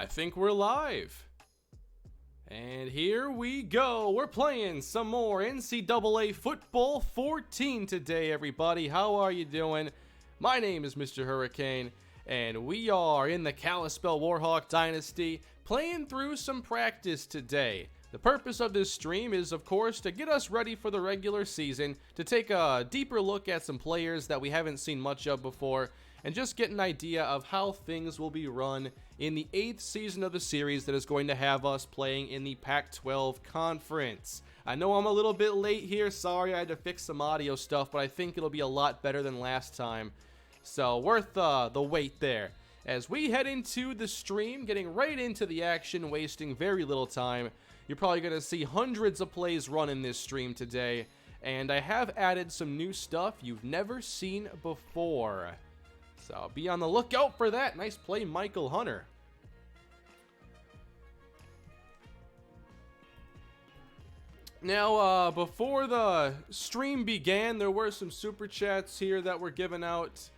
I think we're live. And here we go. We're playing some more NCAA Football 14 today, everybody. How are you doing? My name is MrHurriicane, and we are in the Kalispell Warhawk Dynasty playing through some practice today. The purpose of this stream is, of course, to get us ready for the regular season, to take a deeper look at some players that we haven't seen much of before, and just get an idea of how things will be run in the 8th season of the series that is going to have us playing in the Pac-12 Conference. I know I'm a little bit late here, sorry I had to fix some audio stuff, but I think it'll be a lot better than last time. So worth the wait there. As we head into the stream, getting right into the action, wasting very little time. You're probably going to see hundreds of plays run in this stream today, and I have added some new stuff you've never seen before. So be on the lookout for that. Nice play, Michael Hunter. Now, before the stream began, there were some super chats here that were given out.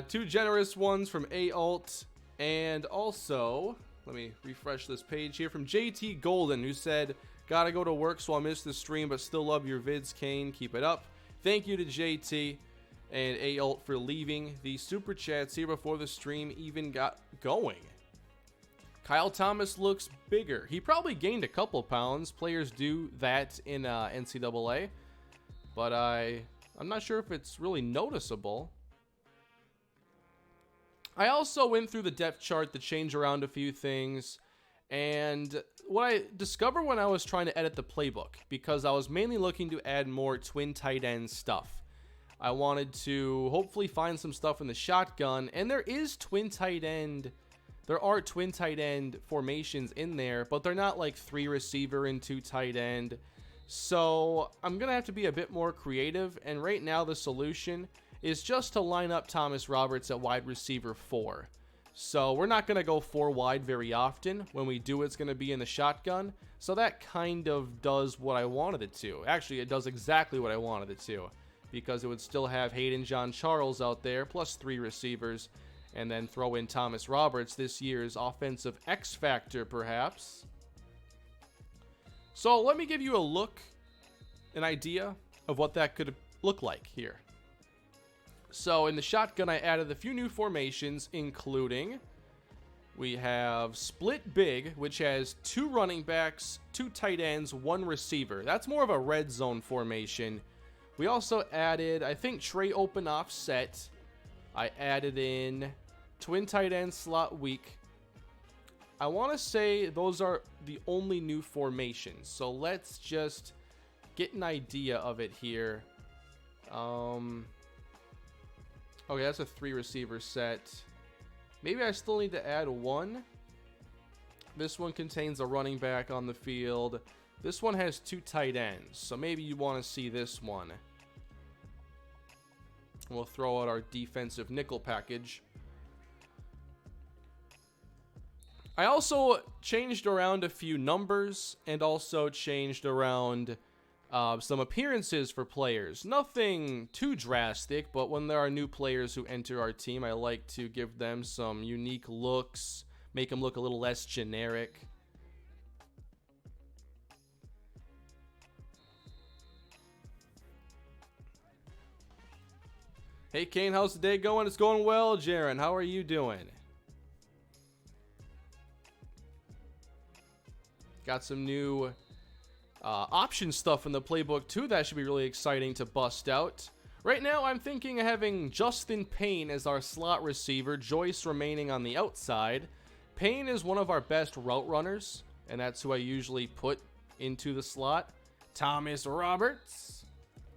Two generous ones from A-Alt, and also, let me refresh this page here, from JT Golden, who said, "Gotta go to work, so I'll miss the stream, but still love your vids, Kane. Keep it up." Thank you to JT and A-Alt for leaving the super chats here before the stream even got going. Kyle Thomas looks bigger. He probably gained a couple pounds. Players do that in NCAA, but I'm not sure if it's really noticeable. I also went through the depth chart to change around a few things, and what I discovered when I was trying to edit the playbook, because I was mainly looking to add more twin tight end stuff. I wanted to hopefully find some stuff in the shotgun, and there are twin tight end formations in there, but they're not like 3 receiver and 2 tight end. So I'm gonna have to be a bit more creative, and right now the solution is just to line up Thomas Roberts at wide receiver 4. So we're not gonna go 4 wide very often. When we do, it's gonna be in the shotgun. So that kind of does what I wanted it to. Actually, it does exactly what I wanted it to, because it would still have Hayden John Charles out there, plus 3 receivers, and then throw in Thomas Roberts, this year's offensive X Factor, perhaps. So let me give you an idea of what that could look like here. So in the shotgun, I added a few new formations, including we have split big, which has 2 running backs, 2 tight ends, 1 receiver. That's more of a red zone formation. We also added, I think, tray open offset. I added in twin tight end slot weak. I want to say those are the only new formations. So let's just get an idea of it here. Okay, that's a 3 receiver set. Maybe I still need to add 1. This one contains a running back on the field. This one has 2 tight ends, so maybe you want to see this one. We'll throw out our defensive nickel package. I also changed around a few numbers and also changed around some appearances for players. Nothing too drastic, but when there are new players who enter our team, I like to give them some unique looks, make them look a little less generic. Hey Kane, how's the day going? It's going well, Jaren. How are you doing? Got some new option stuff in the playbook too. That should be really exciting to bust out. Right now, I'm thinking of having Justin Payne as our slot receiver, Joyce remaining on the outside. Payne is one of our best route runners, and that's who I usually put into the slot. Thomas Roberts,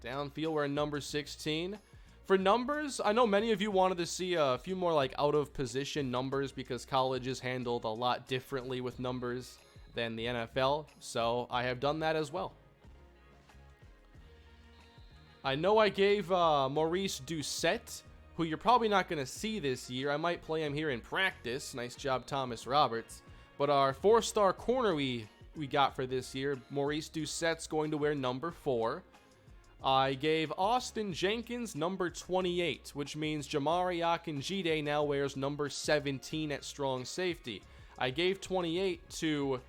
downfield, we're in number 16. For numbers, I know many of you wanted to see a few more like out of position numbers because college is handled a lot differently with numbers than the NFL, so I have done that as well. I know I gave Maurice Doucette, who you're probably not going to see this year. I might play him here in practice. Nice job, Thomas Roberts. But our 4-star corner we got for this year, Maurice Doucette's going to wear number 4. I gave Austin Jenkins number 28, which means Jamari Akinjide now wears number 17 at strong safety. I gave 28 to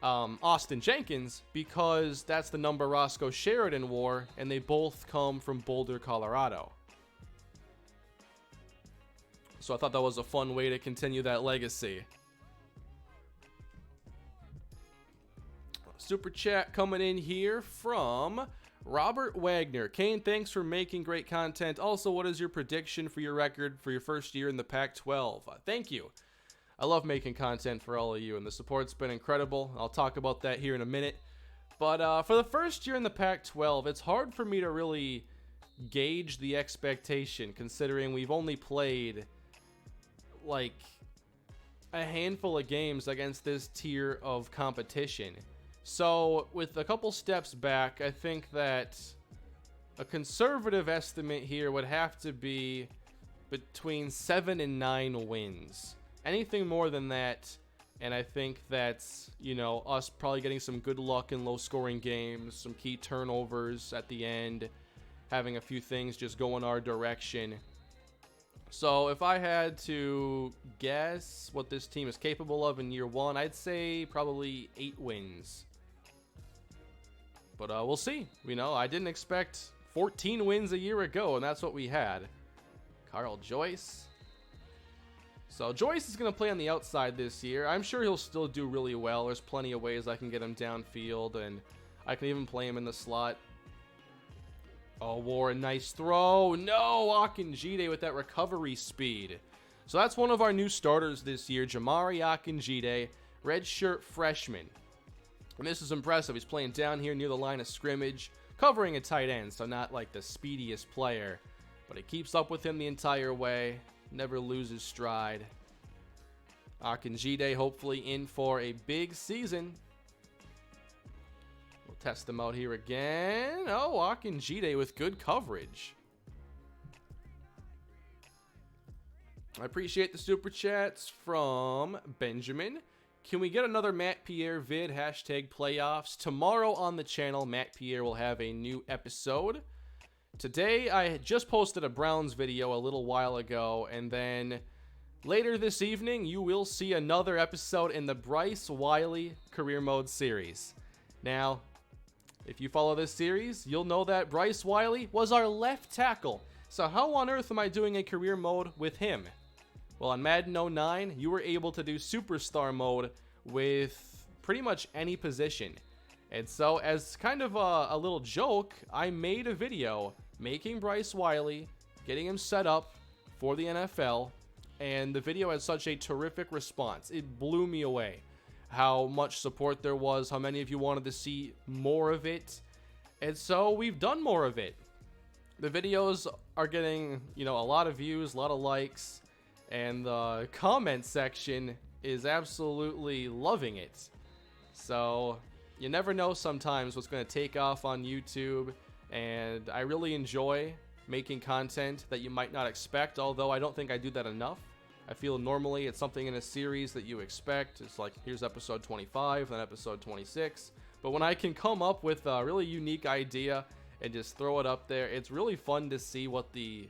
Austin Jenkins because that's the number Roscoe Sheridan wore, and they both come from Boulder, Colorado. So I thought that was a fun way to continue that legacy. Super chat coming in here from Robert Wagner. Kane, thanks for making great content. Also, what is your prediction for your record for your first year in the Pac-12? Thank you. I love making content for all of you, and the support's been incredible. I'll talk about that here in a minute. But for the first year in the Pac-12, it's hard for me to really gauge the expectation, considering we've only played like a handful of games against this tier of competition. So with a couple steps back, I think that a conservative estimate here would have to be between 7 and 9 wins. Anything more than that, and I think that's, you know, us probably getting some good luck in low-scoring games, some key turnovers at the end, having a few things just go in our direction. So if I had to guess what this team is capable of in year one, I'd say probably 8 wins. But we'll see. You know, I didn't expect 14 wins a year ago, and that's what we had. Carl Joyce. So Joyce is going to play on the outside this year. I'm sure he'll still do really well. There's plenty of ways I can get him downfield, and I can even play him in the slot. Oh, Warren, nice throw. No, Akinjide with that recovery speed. So that's one of our new starters this year, Jamari Akinjide, redshirt freshman. And this is impressive. He's playing down here near the line of scrimmage, covering a tight end, so not like the speediest player. But it keeps up with him the entire way. Never loses stride. Akinjide hopefully in for a big season. We'll test them out here again. Oh, Akinjide with good coverage. I appreciate the super chats from Benjamin. Can we get another Matt Pierre vid? Hashtag playoffs. Tomorrow on the channel, Matt Pierre will have a new episode. Today, I just posted a Browns video a little while ago, and then later this evening, you will see another episode in the Bryce Wiley Career Mode series. Now, if you follow this series, you'll know that Bryce Wiley was our left tackle. So how on earth am I doing a career mode with him? Well, on Madden 09, you were able to do Superstar mode with pretty much any position. And so, as kind of a little joke, I made a video making Bryce Wiley, getting him set up for the NFL, and the video had such a terrific response. It blew me away how much support there was, how many of you wanted to see more of it, and so we've done more of it. The videos are getting, you know, a lot of views, a lot of likes, and the comment section is absolutely loving it. So you never know sometimes what's going to take off on YouTube, and I really enjoy making content that you might not expect, although I don't think I do that enough. I feel normally it's something in a series that you expect. It's like, here's episode 25, then episode 26. But when I can come up with a really unique idea and just throw it up there, it's really fun to see what the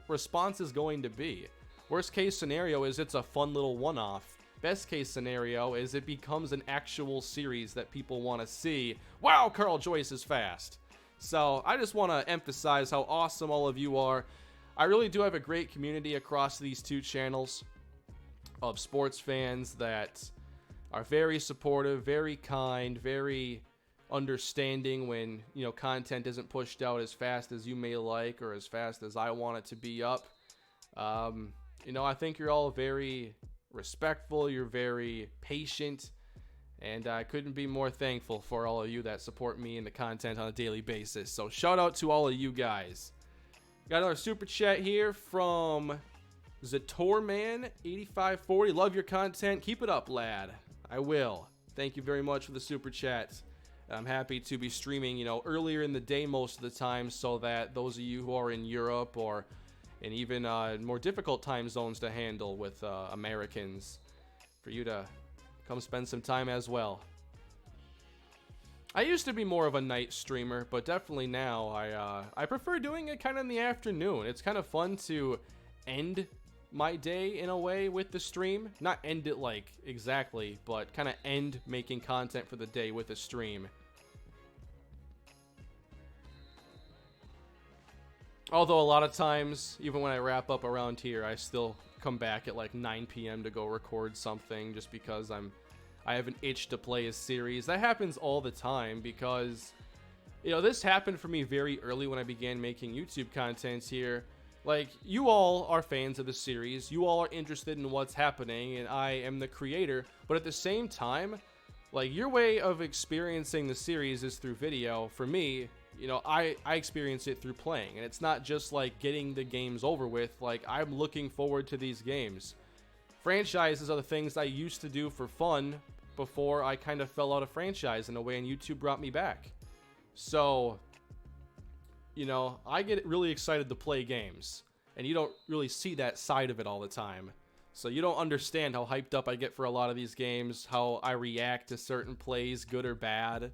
response is going to be. Worst case scenario is it's a fun little one-off. Best case scenario is it becomes an actual series that people want to see. Wow, Carl Joyce is fast. So I just want to emphasize how awesome all of you are. I really do have a great community across these two channels of sports fans that are very supportive, very kind, very understanding when, you know, content isn't pushed out as fast as you may like or as fast as I want it to be up. You know, I think you're all very respectful, you're very patient, and I couldn't be more thankful for all of you that support me and the content on a daily basis. So shout out to all of you guys. Got another super chat here from Zatorman8540. Love your content. Keep it up, lad. I will. Thank you very much for the super chat. I'm happy to be streaming, you know, earlier in the day most of the time, so that those of you who are in Europe or in even more difficult time zones to handle with Americans, for you to come spend some time as well. I used to be more of a night streamer, but definitely now I prefer doing it kind of in the afternoon. It's kind of fun to end my day in a way with the stream. Not end it like exactly, but kind of end making content for the day with a stream. Although a lot of times, even when I wrap up around here, I still come back at like 9 p.m. to go record something just because I have an itch to play a series. That happens all the time because, you know, this happened for me very early when I began making YouTube content here. Like, you all are fans of the series, you all are interested in what's happening, and I am the creator, but at the same time, like, your way of experiencing the series is through video. For me, you know, I experience it through playing, and it's not just like getting the games over with. Like, I'm looking forward to these games. Franchises are the things I used to do for fun before I kind of fell out of franchise in a way, and YouTube brought me back. So, you know, I get really excited to play games, and you don't really see that side of it all the time. So you don't understand how hyped up I get for a lot of these games, how I react to certain plays, good or bad.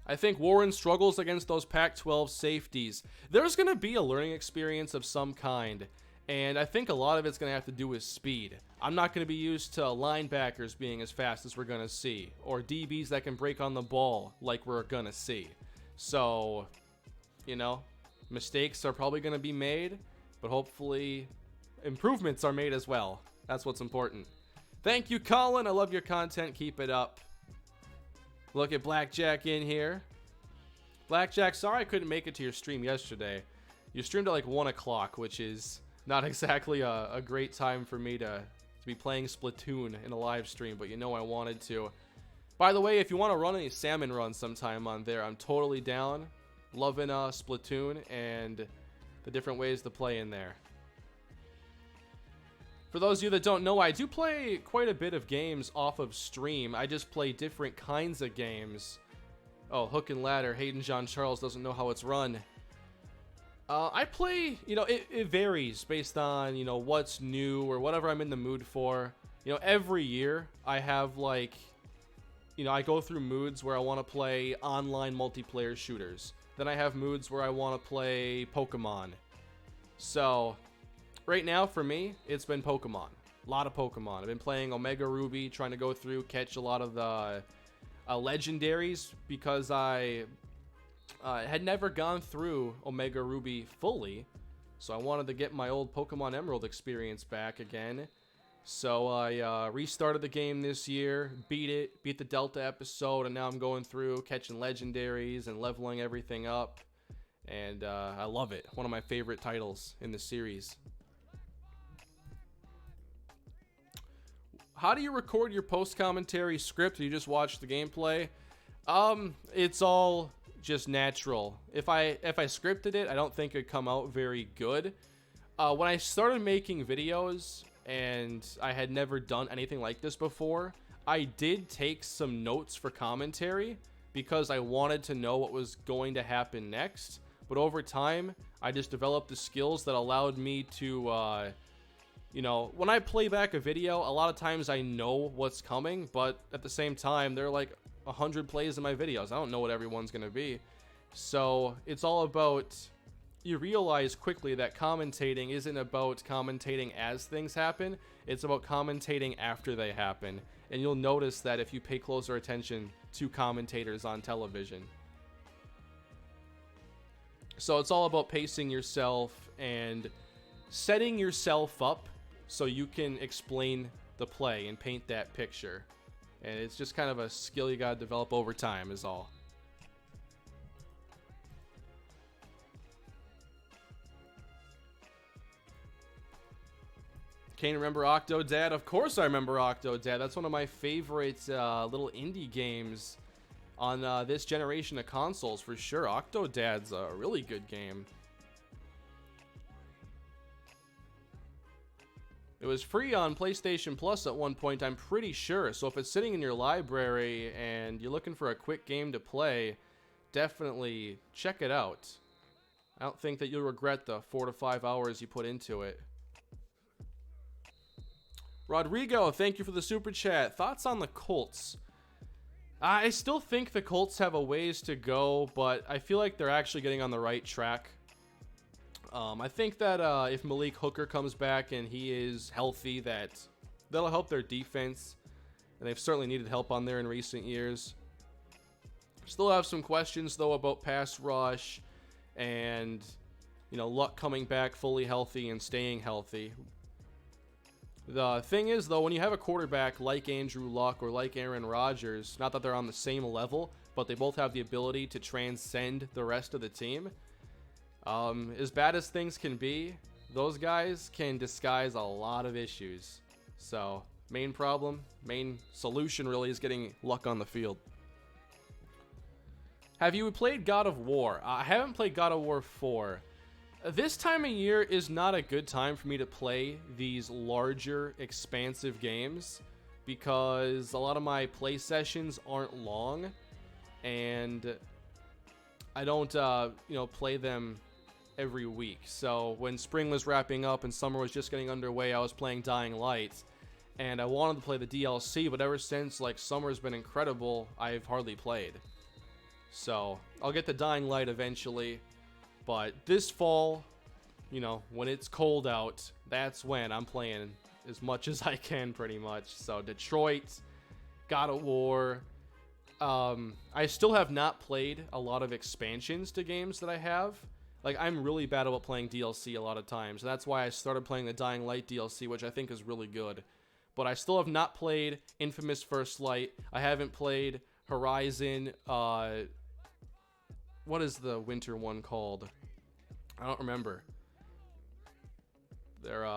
I think Warren struggles against those Pac-12 safeties. There's going to be a learning experience of some kind, and I think a lot of it's going to have to do with speed. I'm not going to be used to linebackers being as fast as we're going to see, or DBs that can break on the ball like we're going to see. So, you know, mistakes are probably going to be made, but hopefully improvements are made as well. That's what's important. Thank you, Colin. I love your content. Keep it up. Look at Blackjack in here. Blackjack, sorry I couldn't make it to your stream yesterday. You streamed at like 1 o'clock, which is not exactly a great time for me to be playing Splatoon in a live stream, but you know I wanted to. By the way, if you want to run any salmon runs sometime on there, I'm totally down. Loving Splatoon and the different ways to play in there. For those of you that don't know, I do play quite a bit of games off of stream. I just play different kinds of games. Oh, Hook and Ladder. Hayden John Charles doesn't know how it's run. I play, you know, it varies based on, you know, what's new or whatever I'm in the mood for. You know, every year I have like, you know, I go through moods where I want to play online multiplayer shooters. Then I have moods where I want to play Pokemon. So right now, for me, it's been Pokemon. A lot of Pokemon. I've been playing Omega Ruby, trying to go through, catch a lot of the legendaries, because I had never gone through Omega Ruby fully. So I wanted to get my old Pokemon Emerald experience back again. So I restarted the game this year, beat the Delta episode, and now I'm going through, catching legendaries and leveling everything up. And I love it. One of my favorite titles in the series. How do you record your post-commentary script? Do you just watch the gameplay? It's all just natural. If I scripted it, I don't think it'd come out very good. When I started making videos, and I had never done anything like this before, I did take some notes for commentary because I wanted to know what was going to happen next. But over time, I just developed the skills that allowed me to you know, when I play back a video, a lot of times I know what's coming, but at the same time, there are like 100 plays in my videos. I don't know what everyone's going to be. So it's all about, you realize quickly that commentating isn't about commentating as things happen. It's about commentating after they happen. And you'll notice that if you pay closer attention to commentators on television. So it's all about pacing yourself and setting yourself up so you can explain the play and paint that picture. And it's just kind of a skill you gotta develop over time is all. Can't remember Octodad? Of course I remember Octodad. That's one of my favorite little indie games on this generation of consoles for sure. Octodad's a really good game. It was free on PlayStation Plus at one point, I'm pretty sure. So if it's sitting in your library and you're looking for a quick game to play, definitely check it out. I don't think that you'll regret the 4 to 5 hours you put into it. Rodrigo, thank you for the super chat. Thoughts on the Colts? I still think the Colts have a ways to go, but I feel like they're actually getting on the right track. I think that if Malik Hooker comes back and he is healthy, that'll help their defense. And they've certainly needed help on there in recent years. Still have some questions, though, about pass rush and, Luck coming back fully healthy and staying healthy. The thing is, though, when you have a quarterback like Andrew Luck or like Aaron Rodgers, not that they're on the same level, but they both have the ability to transcend the rest of the team. As bad as things can be, those guys can disguise a lot of issues. So, main solution really is getting Luck on the field. Have you played God of War? I haven't played God of War 4. This time of year is not a good time for me to play these larger, expansive games because a lot of my play sessions aren't long, and I don't, play them every week. So when spring was wrapping up and summer was just getting underway, I was playing Dying Light, and I wanted to play the DLC, but ever since summer's been incredible, I've hardly played. So I'll get the Dying Light eventually. But this fall, when it's cold out, that's when I'm playing as much as I can, pretty much. So Detroit, God of War. I still have not played a lot of expansions to games that I have. I'm really bad about playing DLC a lot of times. That's why I started playing the Dying Light DLC, which I think is really good. But I still have not played Infamous First Light. I haven't played Horizon, what is the winter one called? I don't remember. They're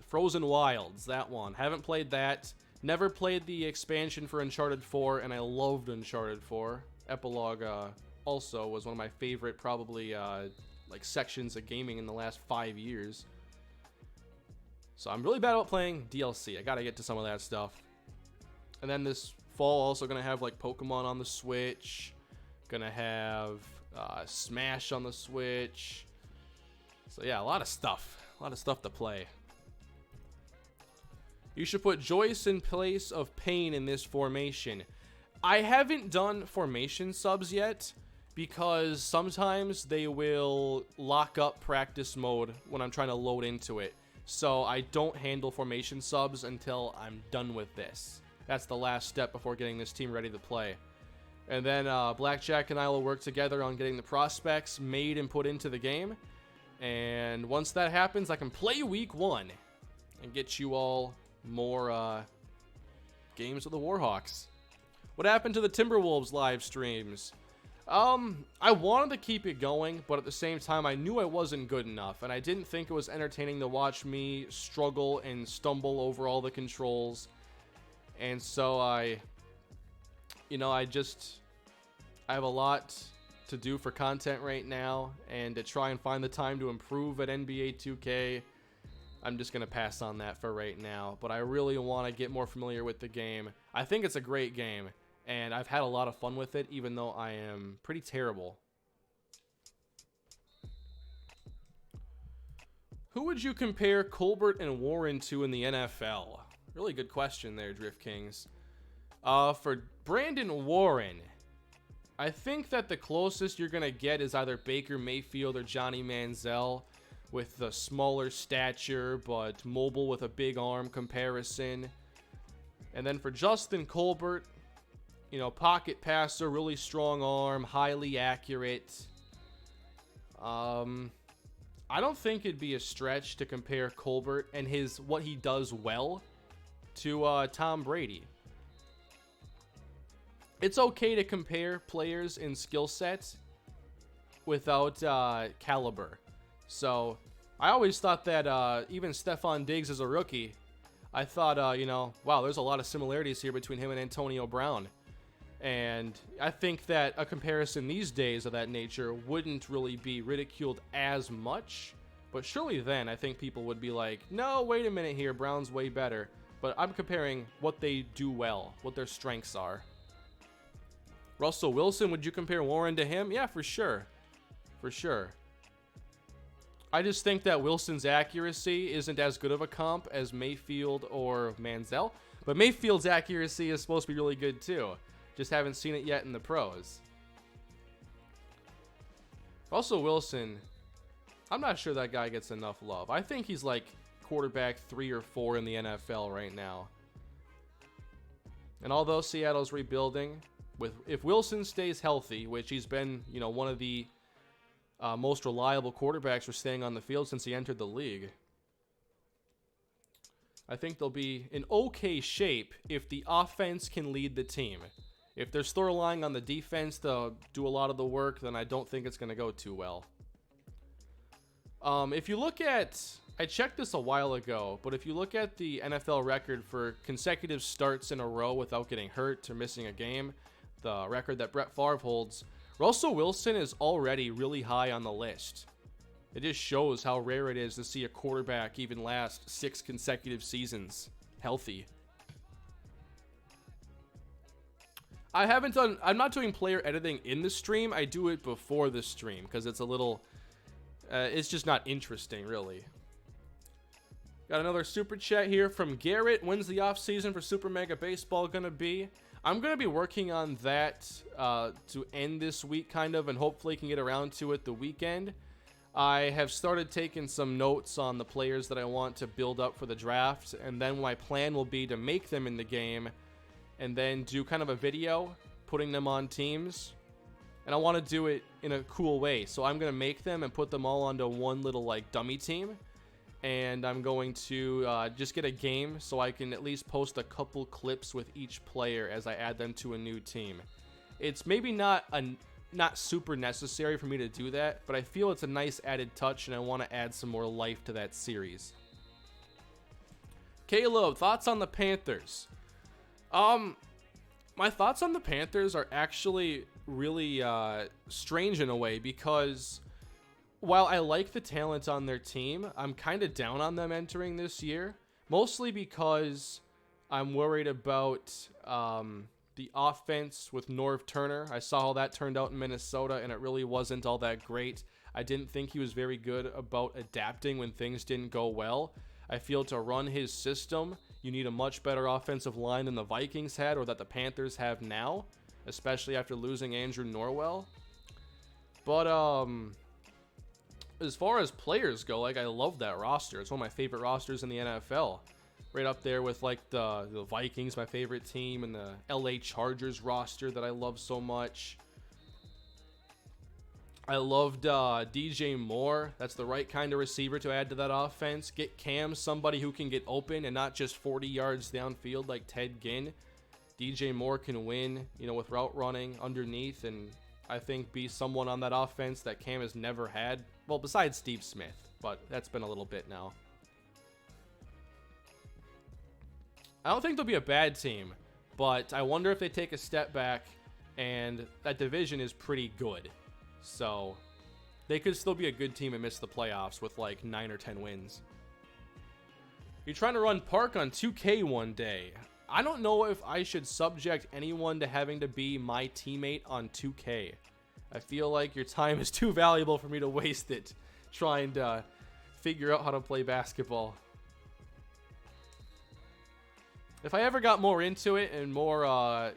Frozen Wilds, that one. Haven't played that. Never played the expansion for Uncharted 4, and I loved Uncharted 4. Epilogue also was one of my favorite, probably, sections of gaming in the last 5 years. So I'm really bad about playing DLC. I gotta get to some of that stuff. And then this fall, also gonna have, Pokemon on the Switch. Gonna have Smash on the Switch. So yeah, a lot of stuff to play. You should put Joyce in place of Payne in this formation. I haven't done formation subs yet because sometimes they will lock up practice mode when I'm trying to load into it. So I don't handle formation subs until I'm done with this. That's the last step before getting this team ready to play. And then Blackjack and I will work together on getting the prospects made and put into the game. And once that happens, I can play week 1 and get you all more games of the Warhawks. What happened to the Timberwolves live streams? I wanted to keep it going, but at the same time, I knew I wasn't good enough, and I didn't think it was entertaining to watch me struggle and stumble over all the controls. And so I have a lot to do for content right now, and to try and find the time to improve at NBA 2K, I'm just going to pass on that for right now. But I really want to get more familiar with the game. I think it's a great game, and I've had a lot of fun with it, even though I am pretty terrible. Who would you compare Colbert and Warren to in the NFL? Really good question there, Drift Kings. For Brandon Warren, I think that the closest you're going to get is either Baker Mayfield or Johnny Manziel, with the smaller stature but mobile with a big arm comparison. And then for Justin Colbert, pocket passer, really strong arm, highly accurate. I don't think it'd be a stretch to compare Colbert and what he does well to Tom Brady. It's okay to compare players in skill sets without caliber. So I always thought that even Stephon Diggs as a rookie, I thought, wow, there's a lot of similarities here between him and Antonio Brown. And I think that a comparison these days of that nature wouldn't really be ridiculed as much. But surely then, I think people would be like, no, wait a minute here, Brown's way better. But I'm comparing what they do well, what their strengths are. Russell Wilson, would you compare Warren to him? Yeah, for sure. For sure. I just think that Wilson's accuracy isn't as good of a comp as Mayfield or Manziel. But Mayfield's accuracy is supposed to be really good too. Just haven't seen it yet in the pros. Russell Wilson, I'm not sure that guy gets enough love. I think he's like quarterback 3 or 4 in the NFL right now. And although Seattle's rebuilding, if Wilson stays healthy, which he's been, one of the most reliable quarterbacks for staying on the field since he entered the league, I think they'll be in okay shape if the offense can lead the team. If they're still relying on the defense to do a lot of the work, then I don't think it's going to go too well. If you look at, I checked this a while ago, but if you look at the NFL record for consecutive starts in a row without getting hurt or missing a game, the record that Brett Favre holds, Russell Wilson is already really high on the list. It just shows how rare it is to see a quarterback even last 6 consecutive seasons healthy. I'm not doing player editing in the stream. I do it before the stream because it's a little, it's just not interesting, really. Got another super chat here from Garrett. When's the off season for Super Mega Baseball gonna be? I'm gonna be working on that to end this week, kind of, and hopefully can get around to it the weekend. I have started taking some notes on the players that I want to build up for the draft, and then my plan will be to make them in the game and then do kind of a video putting them on teams. And I want to do it in a cool way, so I'm going to make them and put them all onto one little like dummy team, and I'm going to just get a game so I can at least post a couple clips with each player as I add them to a new team. It's maybe not super necessary for me to do that, but I feel it's a nice added touch, and I want to add some more life to that series. Caleb, thoughts on the Panthers? My thoughts on the Panthers are actually really strange in a way, because while I like the talent on their team, I'm kind of down on them entering this year, mostly because I'm worried about the offense with Norv Turner. I saw how that turned out in Minnesota, and it really wasn't all that great. I didn't think he was very good about adapting when things didn't go well. I feel to run his system, you need a much better offensive line than the Vikings had or that the Panthers have now, especially after losing Andrew Norwell. But as far as players go, like, I love that roster. It's one of my favorite rosters in the NFL. Right up there with like the Vikings, my favorite team, and the LA Chargers roster that I love so much. I loved DJ Moore. That's the right kind of receiver to add to that offense. Get Cam somebody who can get open and not just 40 yards downfield like Ted Ginn. DJ Moore can win, with route running underneath, and I think be someone on that offense that Cam has never had. Well, besides Steve Smith, but that's been a little bit now. I don't think they'll be a bad team, but I wonder if they take a step back, and that division is pretty good. So they could still be a good team and miss the playoffs with like 9 or 10 wins. You're trying to run Park on 2K one day. I don't know if I should subject anyone to having to be my teammate on 2K. I feel like your time is too valuable for me to waste it trying to figure out how to play basketball. If I ever got more into it and more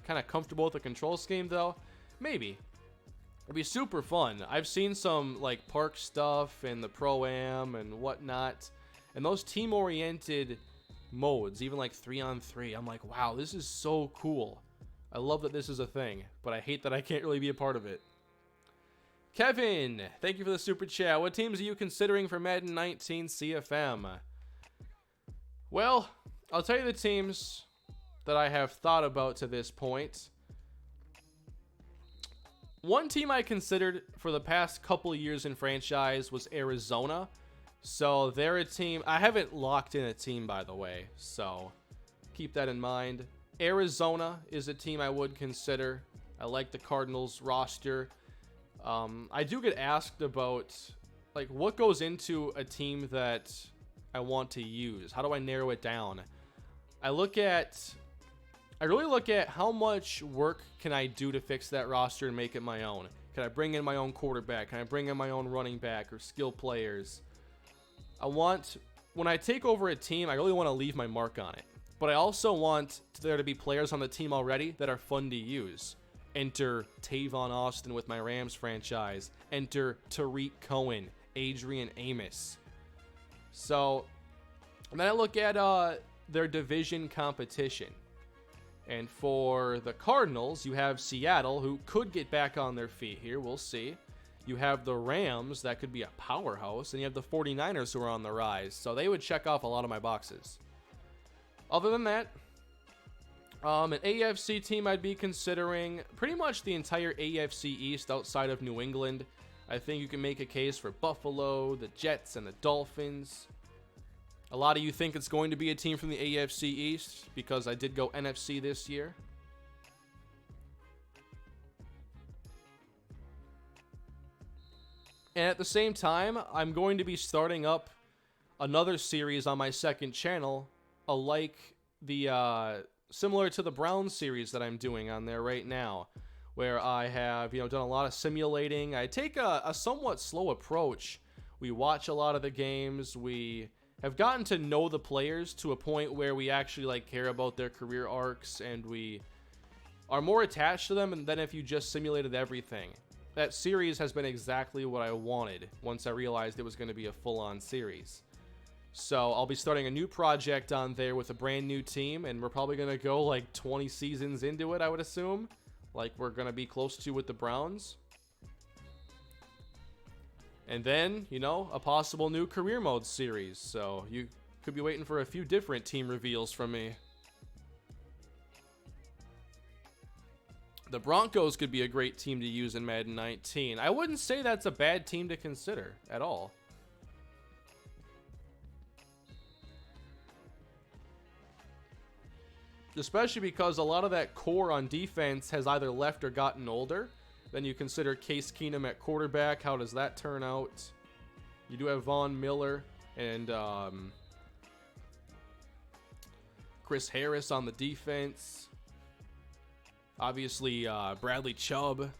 kind of comfortable with the control scheme, though, maybe. It'd be super fun. I've seen some like Park stuff and the Pro-Am and whatnot, and those team-oriented modes, even like 3-on-3, I'm like, wow, this is so cool. I love that this is a thing, but I hate that I can't really be a part of it. Kevin, thank you for the super chat. What teams are you considering for Madden 19 CFM? Well, I'll tell you the teams that I have thought about to this point. One team I considered for the past couple years in franchise was Arizona. So they're a team. I haven't locked in a team, by the way, so keep that in mind. Arizona is a team I would consider. I like the Cardinals roster. I do get asked about like what goes into a team that I want to use. How do I narrow it down? I really look at how much work can I do to fix that roster and make it my own. Can I bring in my own quarterback? Can I bring in my own running back or skill players? When I take over a team, I really want to leave my mark on it. But I also want there to be players on the team already that are fun to use. Enter Tavon Austin with my Rams franchise. Enter Tariq Cohen. Adrian Amos. So, and then I look at their division competition. And for the Cardinals, you have Seattle, who could get back on their feet here. We'll see. You have the Rams, that could be a powerhouse. And you have the 49ers, who are on the rise. So they would check off a lot of my boxes. Other than that, an AFC team I'd be considering pretty much the entire AFC East outside of New England. I think you can make a case for Buffalo, the Jets, and the Dolphins. A lot of you think it's going to be a team from the AFC East because I did go NFC this year. And at the same time, I'm going to be starting up another series on my second channel, similar to the Browns series that I'm doing on there right now, where I have, done a lot of simulating. I take a somewhat slow approach. We watch a lot of the games. We have gotten to know the players to a point where we actually care about their career arcs, and we are more attached to them than if you just simulated everything. That series has been exactly what I wanted once I realized it was going to be a full-on series. So I'll be starting a new project on there with a brand new team, and we're probably going to go 20 seasons into it, I would assume. Like we're going to be close to with the Browns. And then, a possible new career mode series. So you could be waiting for a few different team reveals from me. The Broncos could be a great team to use in Madden 19. I wouldn't say that's a bad team to consider at all. Especially because a lot of that core on defense has either left or gotten older. Then you consider Case Keenum at quarterback. How does that turn out? You do have Von Miller and Chris Harris on the defense. Obviously, Bradley Chubb.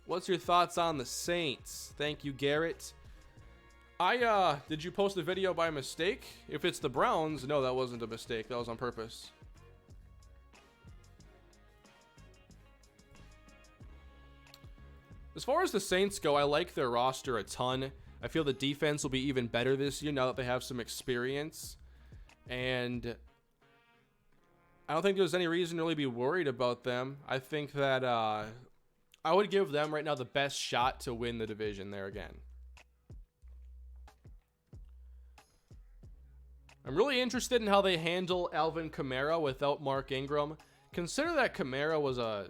What's your thoughts on the Saints? Thank you, Garrett. Did you post the video by mistake? If it's the Browns, no, that wasn't a mistake. That was on purpose. As far as the Saints go, I like their roster a ton. I feel the defense will be even better this year now that they have some experience. And I don't think there's any reason to really be worried about them. I think that I would give them right now the best shot to win the division there again. I'm really interested in how they handle Alvin Kamara without Mark Ingram. Consider that Kamara was the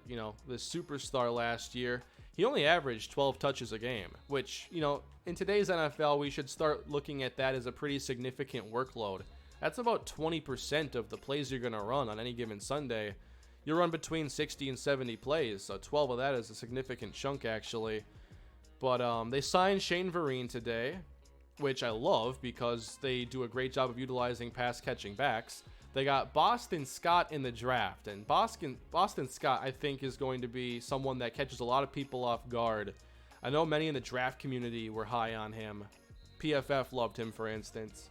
superstar last year. He only averaged 12 touches a game, which, in today's NFL, we should start looking at that as a pretty significant workload. That's about 20% of the plays you're going to run on any given Sunday. You run between 60 and 70 plays, so 12 of that is a significant chunk, actually. But they signed Shane Vereen today, which I love because they do a great job of utilizing pass-catching backs. They got Boston Scott in the draft, and Boston Scott, I think, is going to be someone that catches a lot of people off guard. I know many in the draft community were high on him. PFF loved him, for instance.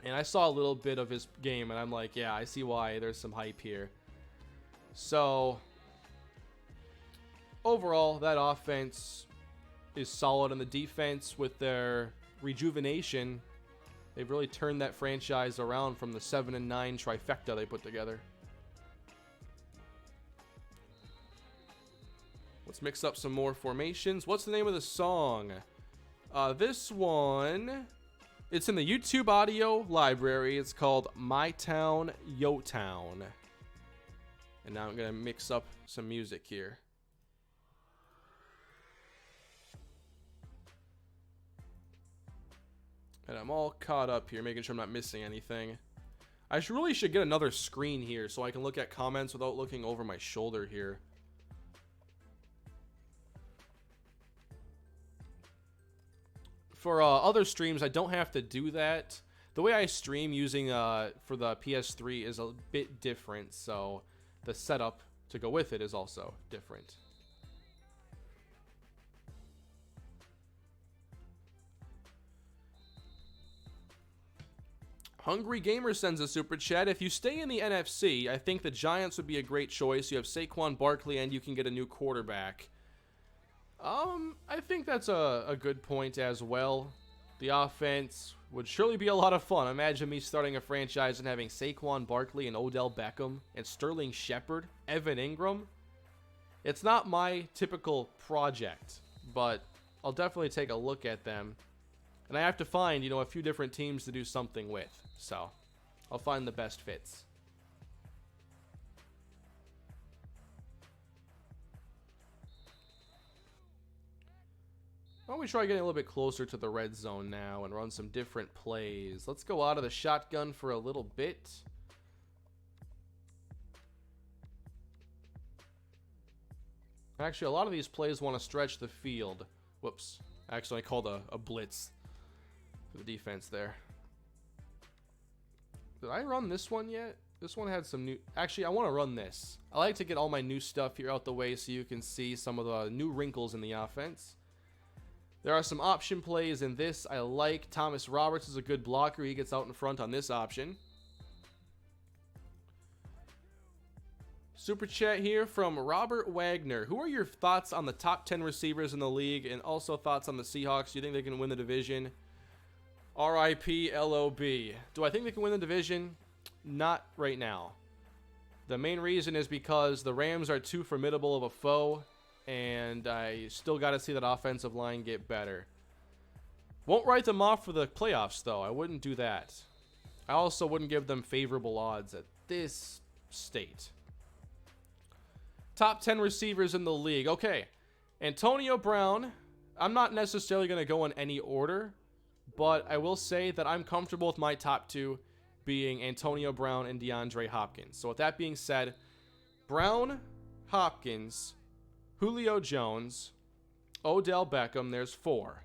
And I saw a little bit of his game, and I'm like, yeah, I see why there's some hype here. So, overall, that offense is solid, and the defense, with their rejuvenation, they've really turned that franchise around from the 7-9 trifecta they put together. Let's mix up some more formations. What's the name of the song? This one, it's in the YouTube audio library. It's called My Town, Yo Town. And now I'm going to mix up some music here. And I'm all caught up here, making sure I'm not missing anything. I really should get another screen here so I can look at comments without looking over my shoulder here. For other streams, I don't have to do that. The way I stream using for the PS3 is a bit different, so the setup to go with it is also different. Hungry Gamer sends a super chat. If you stay in the NFC, I think the Giants would be a great choice. You have Saquon Barkley and you can get a new quarterback. I think that's a good point as well. The offense would surely be a lot of fun. Imagine me starting a franchise and having Saquon Barkley and Odell Beckham and Sterling Shepard, Evan Ingram. It's not my typical project, but I'll definitely take a look at them. And I have to find, a few different teams to do something with. So, I'll find the best fits. Why don't we try getting a little bit closer to the red zone now and run some different plays. Let's go out of the shotgun for a little bit. Actually, a lot of these plays want to stretch the field. Whoops. Actually, I called a blitz for the defense there. Did I run this one yet? This one had some new... Actually, I want to run this. I like to get all my new stuff here out the way so you can see some of the new wrinkles in the offense. There are some option plays in this I like. Thomas Roberts is a good blocker. He gets out in front on this option. Super chat here from Robert Wagner. Who are your thoughts on the top 10 receivers in the league, and also thoughts on the Seahawks? Do you think they can win the division? RIP LOB. Do I think they can win the division? Not right now. The main reason is because the Rams are too formidable of a foe, and I still got to see that offensive line get better. Won't write them off for the playoffs, though. I wouldn't do that. I also wouldn't give them favorable odds at this state. Top 10 receivers in the league. Okay, Antonio Brown. I'm not necessarily going to go in any order, but I will say that I'm comfortable with my top two being Antonio Brown and DeAndre Hopkins. So with that being said, Brown, Hopkins, Julio Jones, Odell Beckham, there's 4.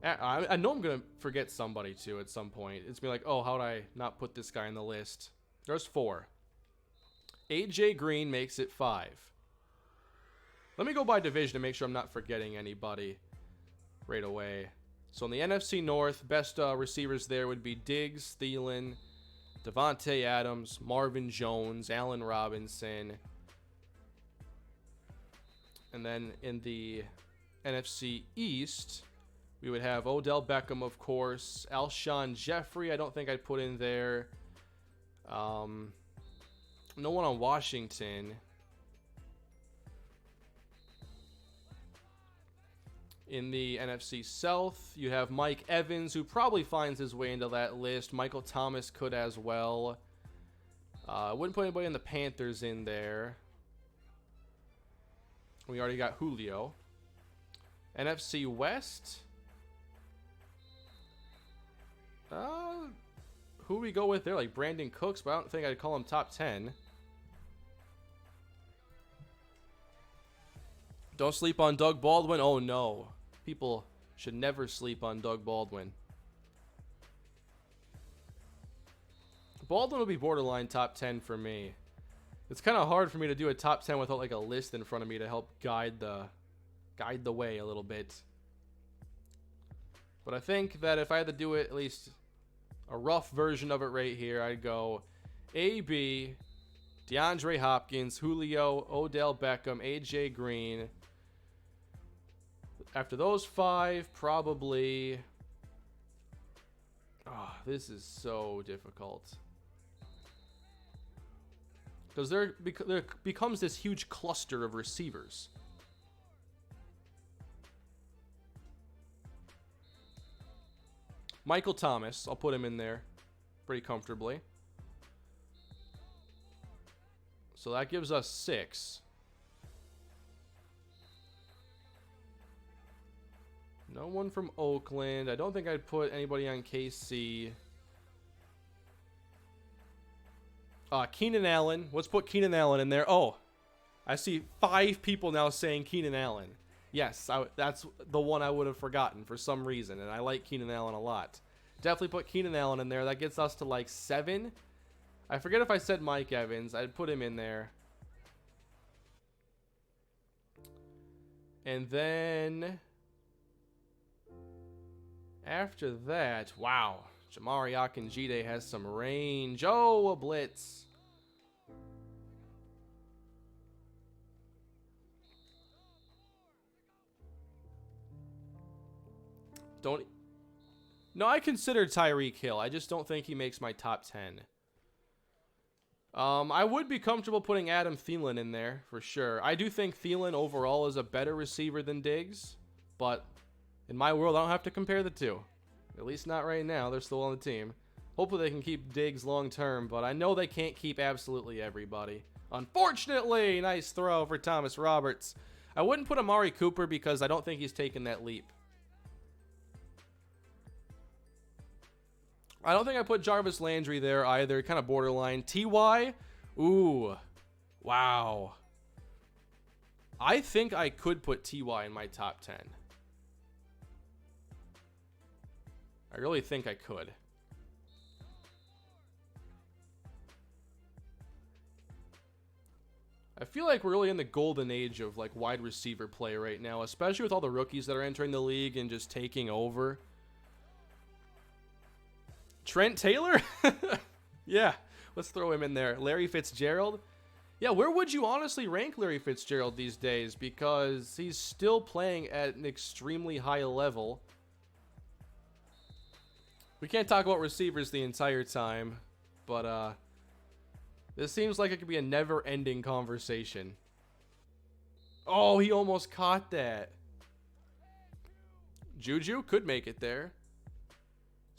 I know I'm going to forget somebody too at some point. It's going to be like, oh, how did I not put this guy on the list? There's 4. AJ Green makes it 5. Let me go by division to make sure I'm not forgetting anybody right away. So in the NFC North, best receivers there would be Diggs, Thielen, Devontae Adams, Marvin Jones, Allen Robinson. And then in the NFC East, we would have Odell Beckham, of course. Alshon Jeffrey, I don't think I'd put in there. No one on Washington. In the NFC South, you have Mike Evans, who probably finds his way into that list. Michael Thomas could as well. I wouldn't put anybody in the Panthers in there. We already got Julio. NFC West. Who do we go with there? Like Brandon Cooks, but I don't think I'd call him top 10. Don't sleep on Doug Baldwin. Oh, no. People should never sleep on Doug Baldwin. Baldwin would be borderline top 10 for me. It's kind of hard for me to do a top 10 without like a list in front of me to help guide the way a little bit. But I think that if I had to do it, at least a rough version of it right here, I'd go AB, DeAndre Hopkins, Julio, Odell Beckham, AJ Green. After those 5, probably... Oh, this is so difficult. Because there becomes this huge cluster of receivers. Michael Thomas, I'll put him in there pretty comfortably. So that gives us 6. No one from Oakland. I don't think I'd put anybody on KC. Keenan Allen. Let's put Keenan Allen in there. Oh, I see 5 people now saying Keenan Allen. Yes, that's the one I would have forgotten for some reason, and I like Keenan Allen a lot. Definitely put Keenan Allen in there. That gets us to like 7. I forget if I said Mike Evans. I'd put him in there. And then after that, wow, Jamari Akinjide has some range. Oh, a blitz. Don't. No, I consider Tyreek Hill. I just don't think he makes my top 10. I would be comfortable putting Adam Thielen in there for sure. I do think Thielen overall is a better receiver than Diggs, but in my world, I don't have to compare the two. At least not right now. They're still on the team. Hopefully they can keep Diggs long term, but I know they can't keep absolutely everybody. Unfortunately, nice throw for Thomas Roberts. I wouldn't put Amari Cooper because I don't think he's taken that leap. I don't think I put Jarvis Landry there either. Kind of borderline. T.Y. Ooh. Wow. I think I could put T.Y. in my top 10. I really think I could. I feel like we're really in the golden age of like wide receiver play right now, especially with all the rookies that are entering the league and just taking over. Trent Taylor? Yeah, let's throw him in there. Larry Fitzgerald? Yeah, where would you honestly rank Larry Fitzgerald these days? Because he's still playing at an extremely high level. We can't talk about receivers the entire time, but this seems like it could be a never-ending conversation. Oh, he almost caught that. Juju could make it there.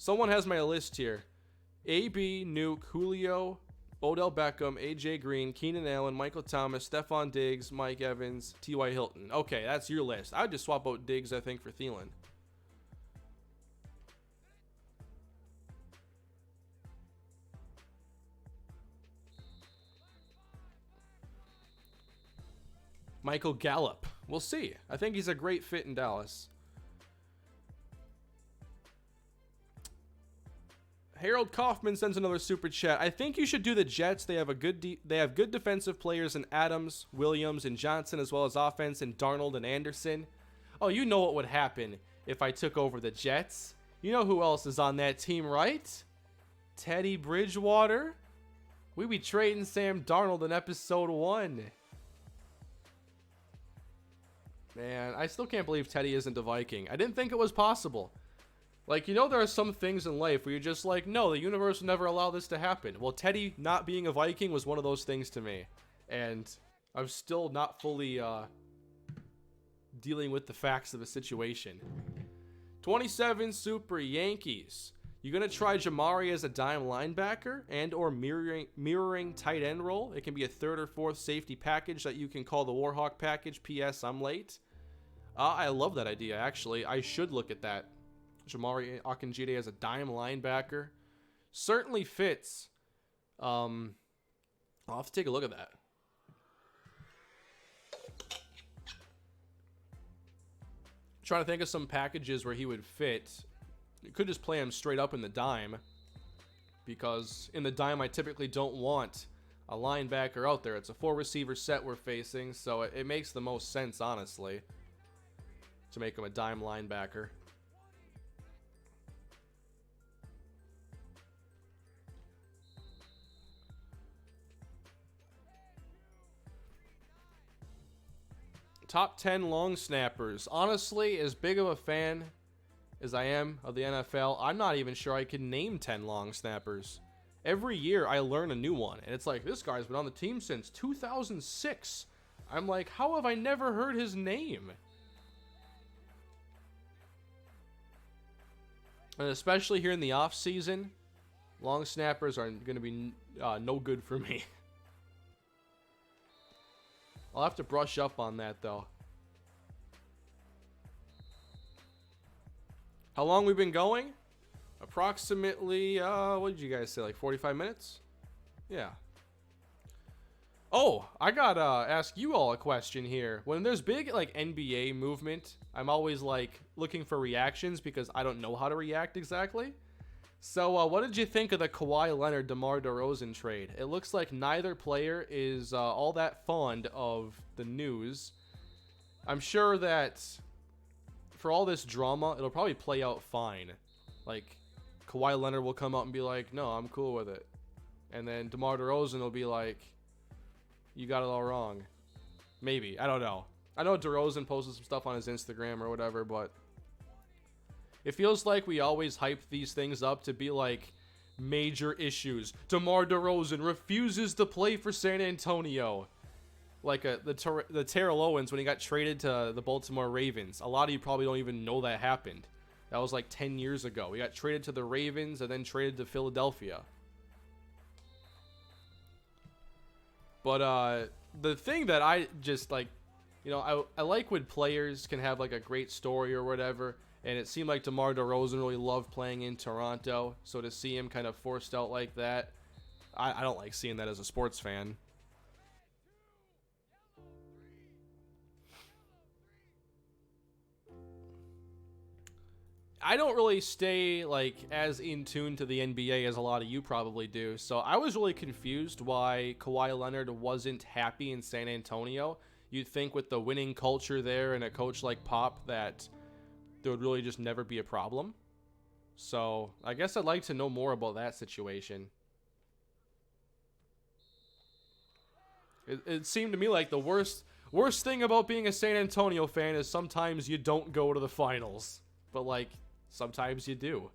Someone has my list here. AB, Nuke, Julio, Odell Beckham, AJ Green, Keenan Allen, Michael Thomas, Stephon Diggs, Mike Evans, T.Y. Hilton. Okay, that's your list. I would just swap out Diggs, I think, for Thielen. Michael Gallup. We'll see. I think he's a great fit in Dallas. Harold Kaufman sends another super chat. I think you should do the Jets. They have good defensive players in Adams, Williams, and Johnson, as well as offense in Darnold and Anderson. Oh, you know what would happen if I took over the Jets. You know who else is on that team, right? Teddy Bridgewater. We be trading Sam Darnold in episode 1. Man, I still can't believe Teddy isn't a Viking. I didn't think it was possible. Like, you know, there are some things in life where you're just like, no, the universe will never allow this to happen. Well, Teddy not being a Viking was one of those things to me. And I'm still not fully dealing with the facts of the situation. 27 Super Yankees. You going to try Jamari as a dime linebacker and or mirroring tight end role? It can be a third or fourth safety package that you can call the Warhawk package. P.S. I'm late. I love that idea, actually. I should look at that. Jamari Akinjide as a dime linebacker certainly fits. I'll have to take a look at that. Trying to think of some packages where he would fit. You could just play him straight up in the dime, because in the dime I typically don't want a linebacker out there. It's a 4-receiver set we're facing, so it makes the most sense, honestly, to make him a dime linebacker. Top 10 long snappers. Honestly, as big of a fan as I am of the NFL, I'm not even sure I can name 10 long snappers. Every year I learn a new one, and it's like, this guy's been on the team since 2006. I'm like, how have I never heard his name? And especially here in the off season, long snappers are going to be no good for me. I'll have to brush up on that, though. How long we've been going? Approximately, what did you guys say, like 45 minutes? Yeah. Oh, I gotta ask you all a question here. When there's big, like, NBA movement, I'm always, like, looking for reactions because I don't know how to react exactly. So, what did you think of the Kawhi Leonard-DeMar DeRozan trade? It looks like neither player is all that fond of the news. I'm sure that for all this drama, it'll probably play out fine. Like, Kawhi Leonard will come out and be like, no, I'm cool with it. And then DeMar DeRozan will be like, you got it all wrong. Maybe. I don't know. I know DeRozan posted some stuff on his Instagram or whatever, but It feels like we always hype these things up to be like major issues. DeMar DeRozan refuses to play for San Antonio. Like the Terrell Owens when he got traded to the Baltimore Ravens. A lot of you probably don't even know that happened. That was like 10 years ago. He got traded to the Ravens and then traded to Philadelphia. But the thing that I just like, you know, I like when players can have like a great story or whatever. And it seemed like DeMar DeRozan really loved playing in Toronto. So to see him kind of forced out like that, I don't like seeing that as a sports fan. I don't really stay like as in tune to the NBA as a lot of you probably do. So I was really confused why Kawhi Leonard wasn't happy in San Antonio. You'd think with the winning culture there and a coach like Pop that there would really just never be a problem. So I guess I'd like to know more about that situation. It seemed to me like the worst thing about being a San Antonio fan is sometimes you don't go to the finals. But like, sometimes you do.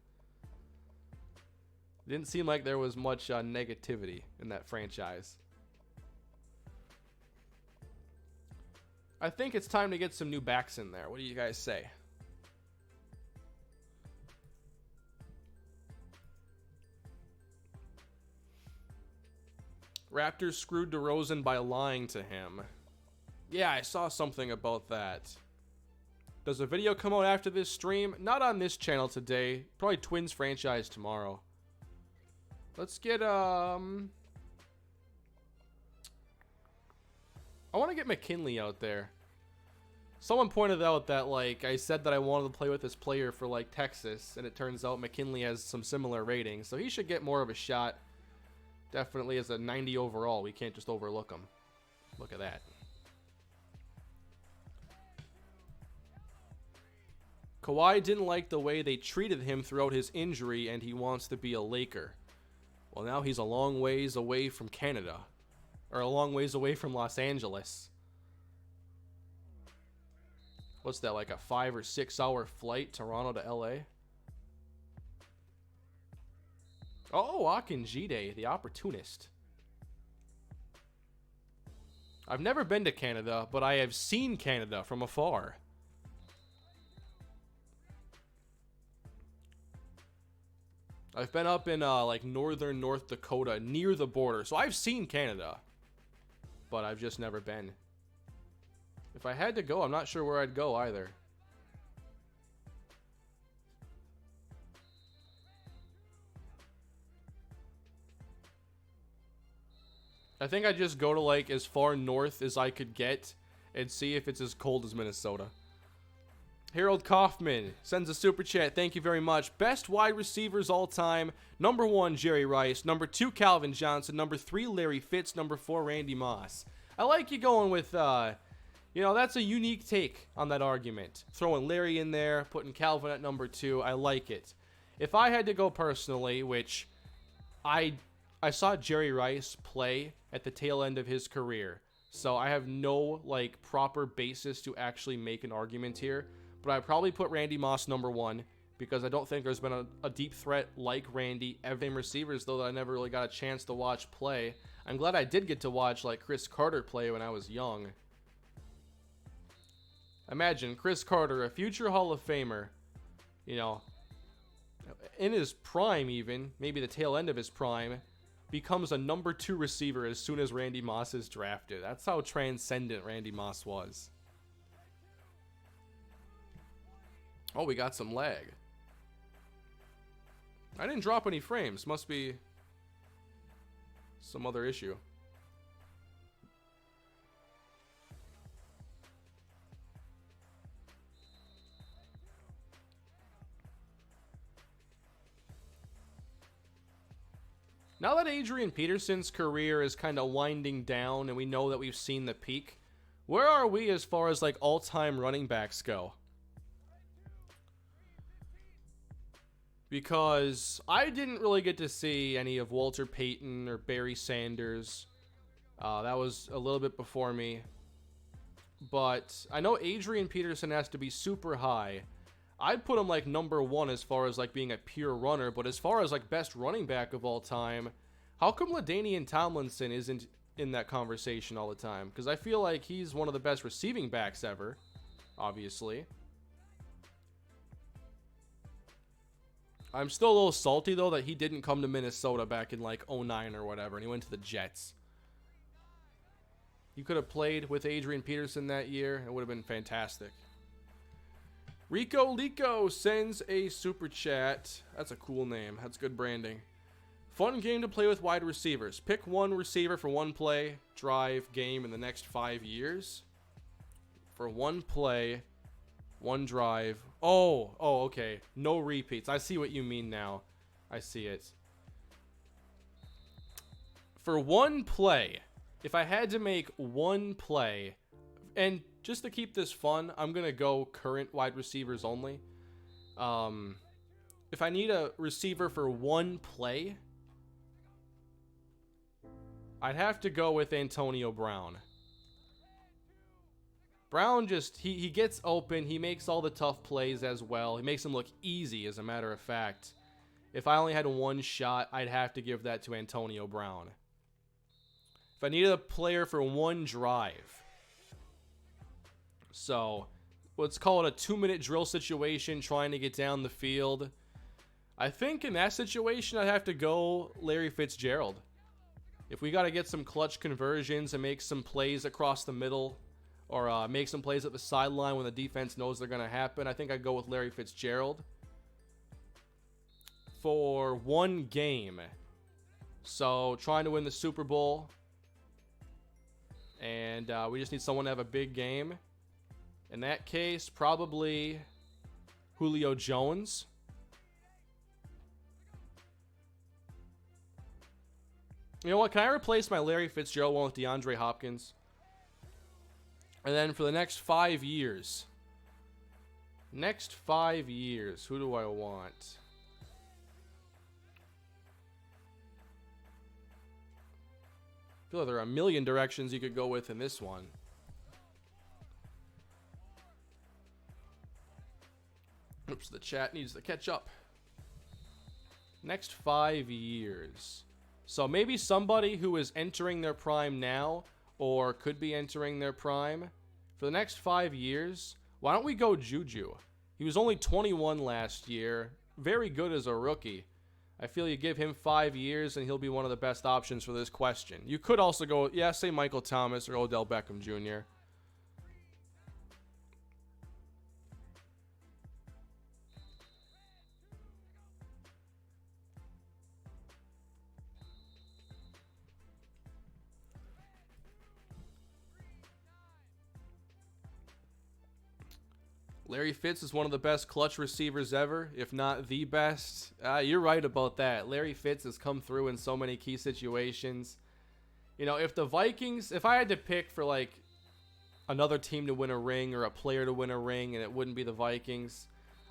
It didn't seem like there was much negativity in that franchise. I think it's time to get some new backs in there. What do you guys say? Raptors screwed DeRozan by lying to him. Yeah, I saw something about that. Does a video come out after this stream? Not on this channel today. Probably Twins franchise tomorrow. Let's get, I want to get McKinley out there. Someone pointed out that, like, I said that I wanted to play with this player for, like, Texas, and it turns out McKinley has some similar ratings, so he should get more of a shot. Definitely as a 90 overall. We can't just overlook him. Look at that. Kawhi didn't like the way they treated him throughout his injury, and he wants to be a Laker. Well, now he's a long ways away from Canada. Or a long ways away from Los Angeles. What's that, like a 5 or 6 hour flight, Toronto to LA? Oh, Akinjide, the opportunist. I've never been to Canada, but I have seen Canada from afar. I've been up in like northern North Dakota near the border, so I've seen Canada, but I've just never been. If I had to go, I'm not sure where I'd go either. I think I'd just go to like as far north as I could get and see if it's as cold as Minnesota. Harold Kaufman sends a super chat. Thank you very much. Best wide receivers all time. Number 1, Jerry Rice. Number 2, Calvin Johnson. Number 3, Larry Fitz. Number 4, Randy Moss. I like you going with, you know, that's a unique take on that argument. Throwing Larry in there, putting Calvin at number 2. I like it. If I had to go personally, which I saw Jerry Rice play at the tail end of his career, so I have no, like, proper basis to actually make an argument here. But I'd probably put Randy Moss number 1 because I don't think there's been a deep threat like Randy. Everything receivers, though, that I never really got a chance to watch play. I'm glad I did get to watch, like, Chris Carter play when I was young. Imagine Chris Carter, a future Hall of Famer, you know, in his prime even, maybe the tail end of his prime, becomes a number 2 receiver as soon as Randy Moss is drafted. That's how transcendent Randy Moss was. Oh, we got some lag. I didn't drop any frames. Must be some other issue. Now that Adrian Peterson's career is kind of winding down and we know that we've seen the peak, where are we as far as like all-time running backs go? Because I didn't really get to see any of Walter Payton or Barry Sanders. That was a little bit before me. But I know Adrian Peterson has to be super high. I'd put him like number 1 as far as like being a pure runner, but as far as like best running back of all time, how come LaDainian Tomlinson isn't in that conversation all the time? Because I feel like he's one of the best receiving backs ever, obviously. I'm still a little salty, though, that he didn't come to Minnesota back in, like, 09 or whatever, and he went to the Jets. You could have played with Adrian Peterson that year. It would have been fantastic. Rico Lico sends a super chat. That's a cool name. That's good branding. Fun game to play with wide receivers. Pick one receiver for one play, drive, game in the next 5 years. For one play, one drive. Oh, okay. No repeats. I see what you mean now. I see it. For one play, if I had to make one play, and just to keep this fun, I'm going to go current wide receivers only. If I need a receiver for one play, I'd have to go with Antonio Brown. Brown just, he gets open. He makes all the tough plays as well. He makes them look easy, as a matter of fact. If I only had one shot, I'd have to give that to Antonio Brown. If I needed a player for one drive. So, let's call it a 2-minute drill situation, trying to get down the field. I think in that situation, I'd have to go Larry Fitzgerald. If we got to get some clutch conversions and make some plays across the middle, or make some plays at the sideline when the defense knows they're going to happen, I think I'd go with Larry Fitzgerald. For one game. So, trying to win the Super Bowl. And we just need someone to have a big game. In that case, probably Julio Jones. You know what? Can I replace my Larry Fitzgerald one with DeAndre Hopkins? And then for the next 5 years. Next 5 years, who do I want? I feel like there are a million directions you could go with in this one. Oops, the chat needs to catch up. Next 5 years. So maybe somebody who is entering their prime now, or could be entering their prime. For the next 5 years, why don't we go Juju? He was only 21 last year. Very good as a rookie. I feel you give him 5 years and he'll be one of the best options for this question. You could also go, yeah, say Michael Thomas or Odell Beckham Jr. Larry Fitz is one of the best clutch receivers ever, if not the best. You're right about that. Larry Fitz has come through in so many key situations. You know, if the Vikings, if I had to pick for like another team to win a ring or a player to win a ring and it wouldn't be the Vikings,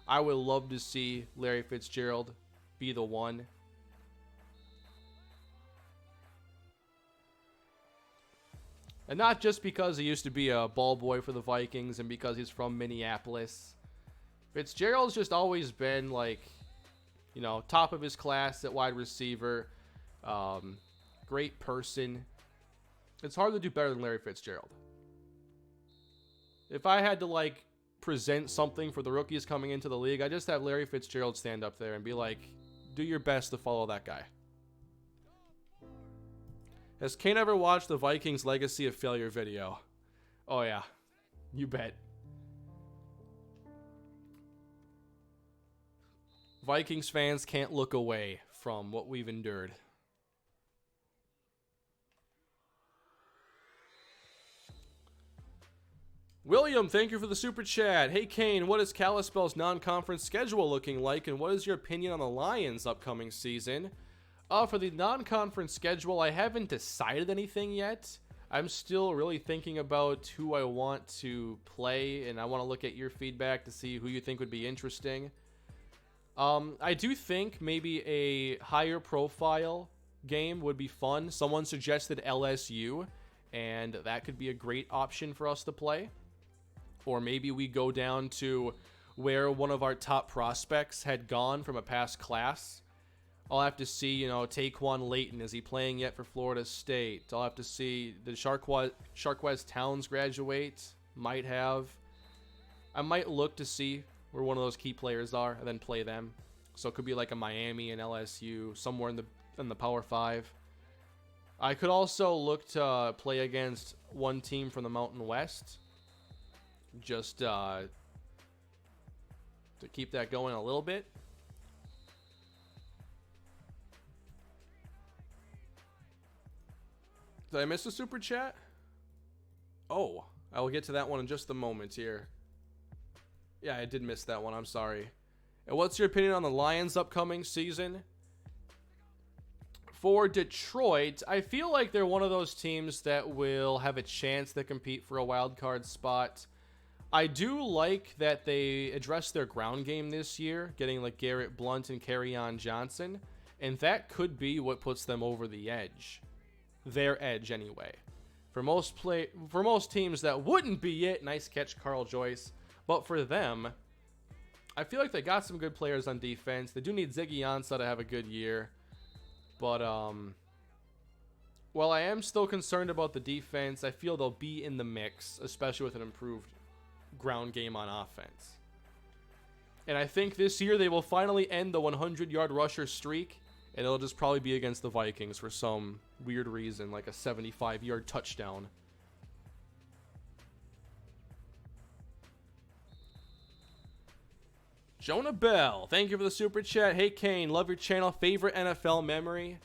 I would love to see Larry Fitzgerald be the one. And not just because he used to be a ball boy for the Vikings and because he's from Minneapolis. Fitzgerald's just always been like, you know, top of his class at wide receiver. Great person. It's hard to do better than Larry Fitzgerald. If I had to like present something for the rookies coming into the league, I just have Larry Fitzgerald stand up there and be like, do your best to follow that guy. Has Kane ever watched the Vikings Legacy of Failure video? Oh yeah, you bet. Vikings fans can't look away from what we've endured. William, thank you for the super chat. Hey Kane, what is Kalispell's non-conference schedule looking like, and what is your opinion on the Lions' upcoming season? For the non-conference schedule, I haven't decided anything yet. I'm still really thinking about who I want to play, and I want to look at your feedback to see who you think would be interesting. I do think maybe a higher profile game would be fun. Someone suggested LSU, and that could be a great option for us to play. Or maybe we go down to where one of our top prospects had gone from a past class. I'll have to see, you know, Taquan Layton. Is he playing yet for Florida State? I'll have to see. Did Sharquez Towns graduate? Might have. I might look to see where one of those key players are and then play them. So it could be like a Miami and LSU, somewhere in the Power 5. I could also look to play against one team from the Mountain West. Just to keep that going a little bit. Did I miss a super chat? Oh, I will get to that one in just a moment here. Yeah, I did miss that one. I'm sorry. And what's your opinion on the Lions' upcoming season? For Detroit, I feel like they're one of those teams that will have a chance to compete for a wild card spot. I do like that they addressed their ground game this year, getting like Garrett Blunt and Kerryon Johnson, and that could be what puts them over the edge. Their edge, anyway. For most teams, that wouldn't be it. Nice catch, Carl Joyce. But for them, I feel like they got some good players on defense. They do need Ziggy Ansah to have a good year. But, while I am still concerned about the defense, I feel they'll be in the mix, especially with an improved ground game on offense. And I think this year they will finally end the 100-yard rusher streak, and it'll just probably be against the Vikings for some weird reason, like a 75-yard touchdown. Jonah Bell, thank you for the super chat. Hey Kane, love your channel. Favorite NFL memory?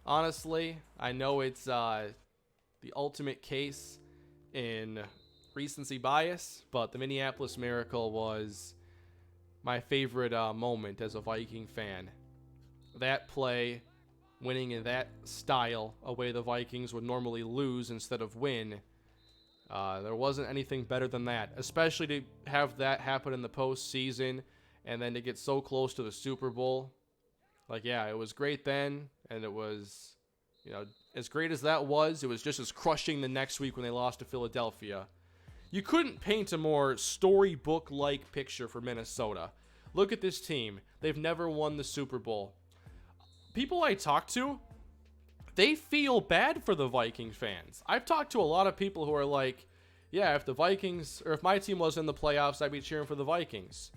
Honestly, I know it's the ultimate case in recency bias, but the Minneapolis Miracle was my favorite moment as a Viking fan. That play, winning in that style, a way the Vikings would normally lose instead of win, there wasn't anything better than that, especially to have that happen in the postseason. And then to get so close to the Super Bowl. Like, yeah, it was great then. And it was, you know, as great as that was, it was just as crushing the next week when they lost to Philadelphia. You couldn't paint a more storybook-like picture for Minnesota. Look at this team. They've never won the Super Bowl. People I talk to, they feel bad for the Viking fans. I've talked to a lot of people who are like, yeah, if the Vikings, or if my team was in the playoffs, I'd be cheering for the Vikings.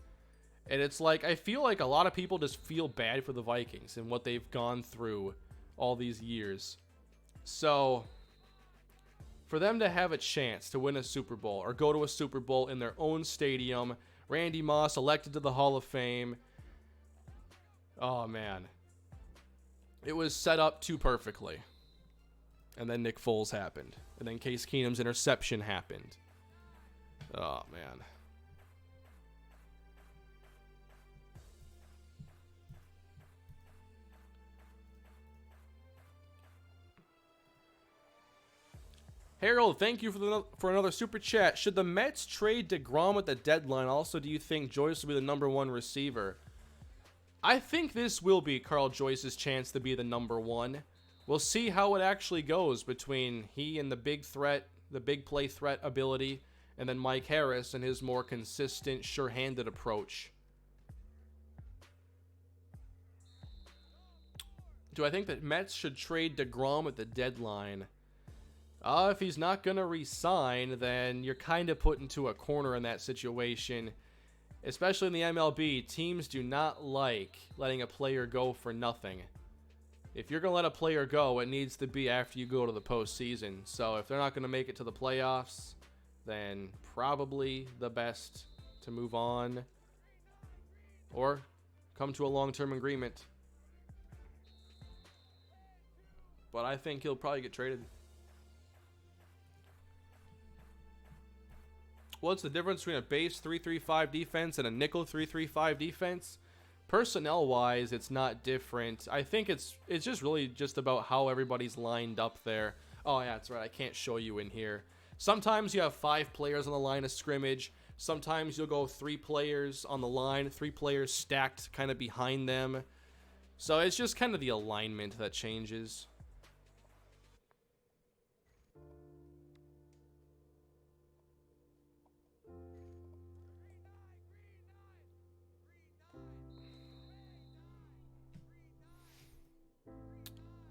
And it's like, I feel like a lot of people just feel bad for the Vikings and what they've gone through all these years. So, for them to have a chance to win a Super Bowl or go to a Super Bowl in their own stadium, Randy Moss elected to the Hall of Fame. Oh, man. It was set up too perfectly. And then Nick Foles happened. And then Case Keenum's interception happened. Oh, man. Harold, thank you for another super chat. Should the Mets trade DeGrom at the deadline? Also, do you think Joyce will be the number one receiver? I think this will be Carl Joyce's chance to be the number one. We'll see how it actually goes between he and the big threat, the big play threat ability, and then Mike Harris and his more consistent, sure-handed approach. Do I think that Mets should trade DeGrom at the deadline? If he's not going to re-sign, then you're kind of put into a corner in that situation. Especially in the MLB, teams do not like letting a player go for nothing. If you're going to let a player go, it needs to be after you go to the postseason. So if they're not going to make it to the playoffs, then probably the best to move on or come to a long-term agreement. But I think he'll probably get traded. What's the difference between a base 3-3-5 defense and a nickel 3-3-5 defense? Personnel-wise, it's not different. I think it's just really just about how everybody's lined up there. Oh, yeah, that's right. I can't show you in here. Sometimes you have 5 players on the line of scrimmage. Sometimes you'll go 3 players on the line, 3 players stacked kind of behind them. So it's just kind of the alignment that changes.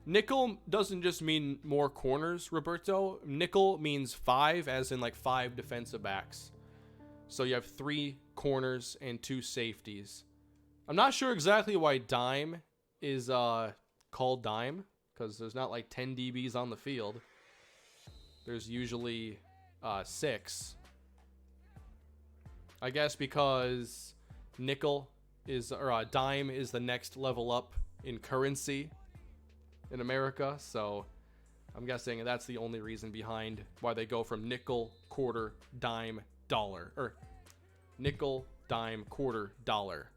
Nickel doesn't just mean more corners, Roberto. Nickel means 5, as in like 5 defensive backs. So you have 3 corners and 2 safeties. I'm not sure exactly why dime is called dime, because there's not like 10 DBs on the field. There's usually 6. I guess because nickel is, or dime is the next level up in currency in America, so I'm guessing that's the only reason behind why they go from nickel, quarter, dime, dollar, or nickel, dime, quarter, dollar.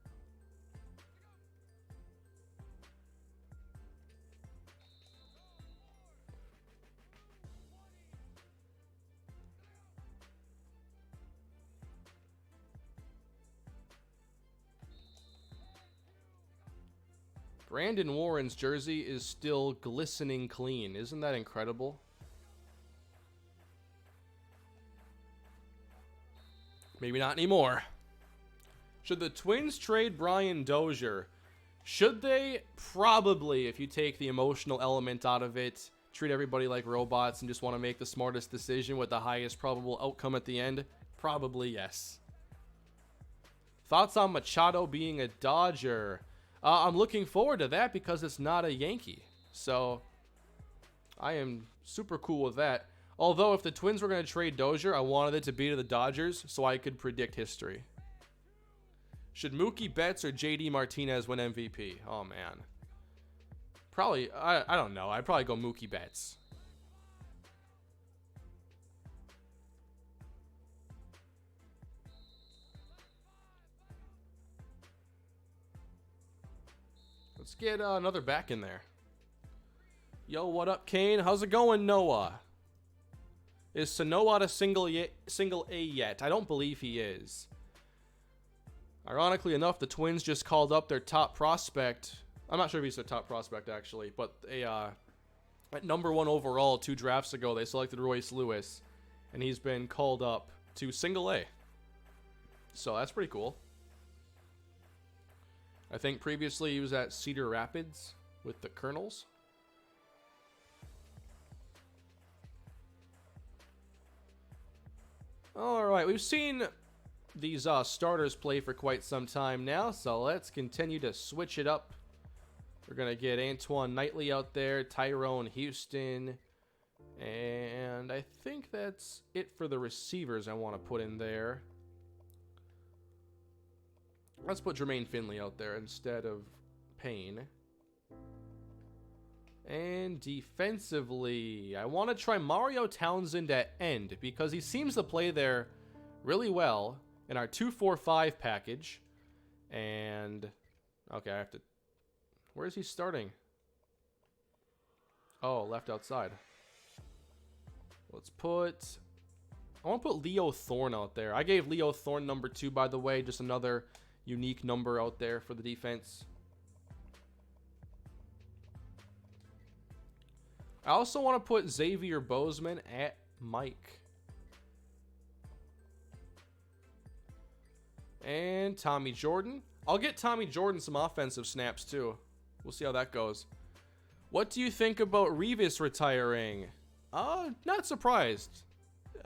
Brandon Warren's jersey is still glistening clean. Isn't that incredible? Maybe not anymore. Should the Twins trade Brian Dozier? Should they? Probably, if you take the emotional element out of it, treat everybody like robots, and just want to make the smartest decision with the highest probable outcome at the end. Probably yes. Thoughts on Machado being a Dodger? I'm looking forward to that because it's not a Yankee. So I am super cool with that. Although if the Twins were going to trade Dozier, I wanted it to be to the Dodgers so I could predict history. Should Mookie Betts or JD Martinez win MVP? Oh, man. Probably, I don't know. I'd probably go Mookie Betts. Let's get another back in there. Yo, what up, Kane? How's it going, Noah? Is Sanoa at a single A yet? I don't believe he is. Ironically enough, the Twins just called up their top prospect. I'm not sure if he's their top prospect, actually, but at number 1 overall 2 drafts ago, they selected Royce Lewis, and he's been called up to single A. So that's pretty cool. I think previously he was at Cedar Rapids with the Colonels. All right, we've seen these starters play for quite some time now, so let's continue to switch it up. We're going to get Antoine Knightley out there, Tyrone Houston, and I think that's it for the receivers I want to put in there. Let's put Jermaine Finley out there instead of Payne. And defensively, I want to try Mario Townsend at end because he seems to play there really well in our 2-4-5 package. And, okay, I have to... Where is he starting? Oh, left outside. Let's put... I want to put Leo Thorne out there. I gave Leo Thorne number 2, by the way. Just another unique number out there for the defense. I also want to put Xavier Bozeman at Mike. And Tommy Jordan. I'll get Tommy Jordan some offensive snaps too. We'll see how that goes. What do you think about Revis retiring? Not surprised.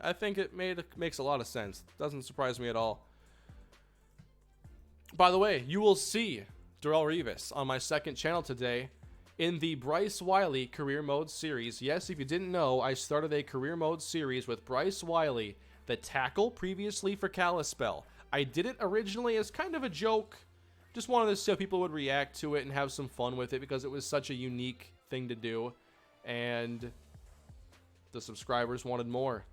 I think it makes a lot of sense. Doesn't surprise me at all. By the way, you will see Darrelle Revis on my second channel today in the Bryce Wiley Career Mode series. Yes, if you didn't know, I started a Career Mode series with Bryce Wiley, the tackle previously for Kalispell. I did it originally as kind of a joke. Just wanted to see how people would react to it and have some fun with it because it was such a unique thing to do. And the subscribers wanted more.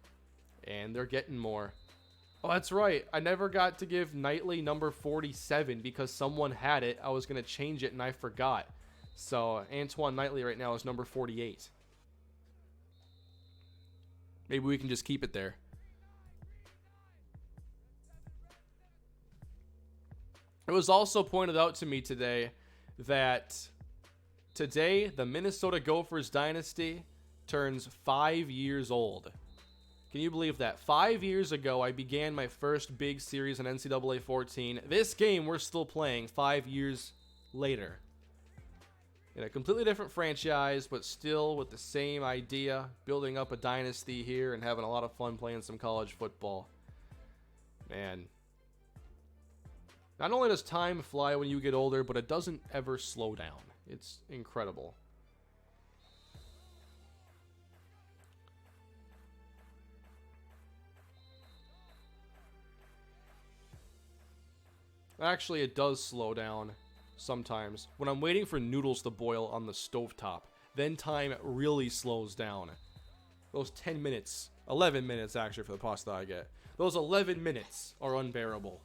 And they're getting more. Oh, that's right. I never got to give Knightley number 47 because someone had it. I was going to change it and I forgot. So Antoine Knightley right now is number 48. Maybe we can just keep it there. It was also pointed out to me today that today the Minnesota Gophers dynasty turns 5 years old. Can you believe that? 5 years ago, I began my first big series in NCAA 14. This game we're still playing 5 years later. in a completely different franchise, but still with the same idea, building up a dynasty here and having a lot of fun playing some college football. Man. Not only does time fly when you get older, but it doesn't ever slow down. It's incredible. Actually, it does slow down sometimes. When I'm waiting for noodles to boil on the stovetop, then time really slows down. Those 10 minutes, 11 minutes actually for the pasta I get. Those 11 minutes are unbearable.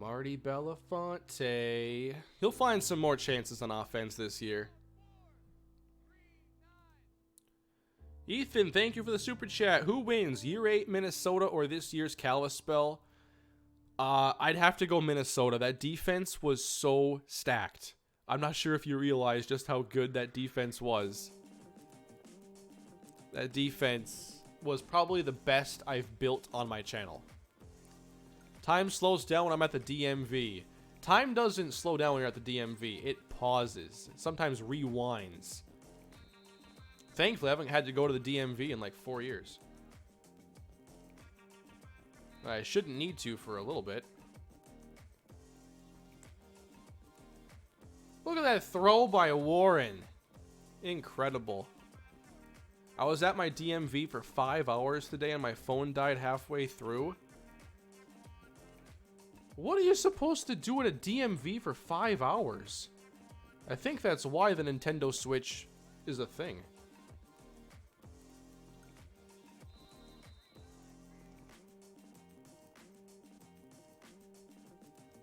Marty Belafonte. He'll find some more chances on offense this year. Ethan, thank you for the super chat. Who wins, year 8 Minnesota or this year's Kalispell? I'd have to go Minnesota. That defense was so stacked. I'm not sure if you realize just how good that defense was. That defense was probably the best I've built on my channel. Time slows down when I'm at the DMV. Time doesn't slow down when you're at the DMV. It pauses. It sometimes rewinds. Thankfully, I haven't had to go to the DMV in like 4 years. I shouldn't need to for a little bit. Look at that throw by Warren. Incredible. I was at my DMV for 5 hours today and my phone died halfway through. What are you supposed to do at a DMV for 5 hours? I think that's why the Nintendo Switch is a thing.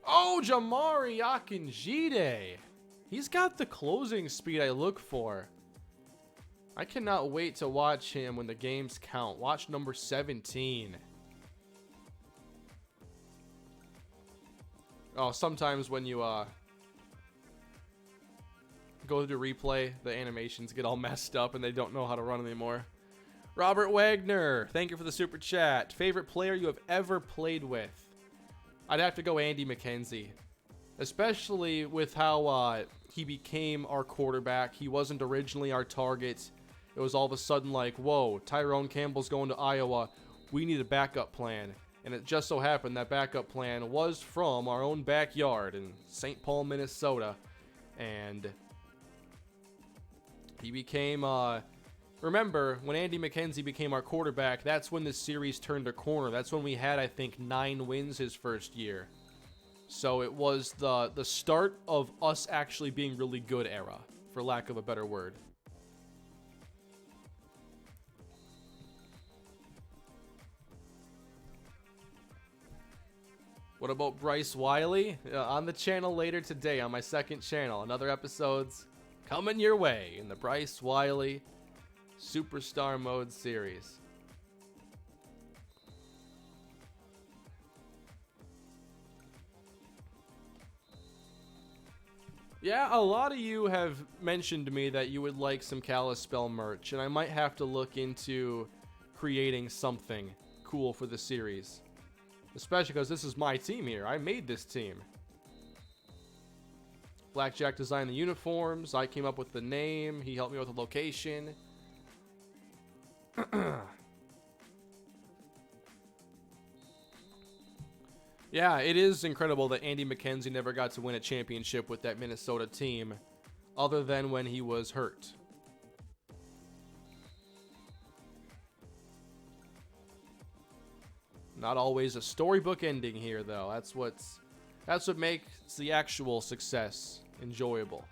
Oh, Jamari Akinjide. He's got the closing speed I look for. I cannot wait to watch him when the games count. Watch number 17. Oh, sometimes when you go to replay, the animations get all messed up and they don't know how to run anymore. Robert Wagner, thank you for the super chat. Favorite player you have ever played with? I'd have to go Andy McKenzie. Especially with how he became our quarterback. He wasn't originally our target. It was all of a sudden like, whoa, Tyrone Campbell's going to Iowa. We need a backup plan. And it just so happened that backup plan was from our own backyard in St. Paul, Minnesota. And he became, remember, when Andy McKenzie became our quarterback, that's when this series turned a corner. That's when we had, I think, 9 wins his first year. So it was the start of us actually being really good era, for lack of a better word. What about Bryce Wiley? On the channel later today, on my second channel. Another episode's coming your way in the Bryce Wiley Superstar Mode series. Yeah, a lot of you have mentioned to me that you would like some Kalispell merch, and I might have to look into creating something cool for the series. Especially because this is my team here. I made this team. Blackjack designed the uniforms. I came up with the name. He helped me with the location. Yeah, it is incredible that Andy McKenzie never got to win a championship with that Minnesota team, other than when he was hurt. Not always a storybook ending here, though. That's what makes the actual success enjoyable.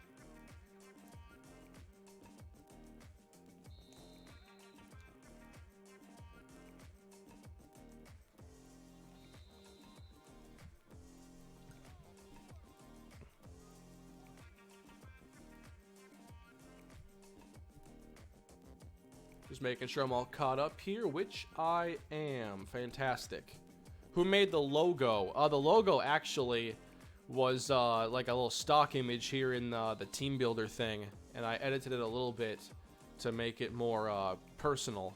Just making sure I'm all caught up here, which I am. Fantastic. Who made the logo? The logo actually was like a little stock image here in the team builder thing, and I edited it a little bit to make it more personal.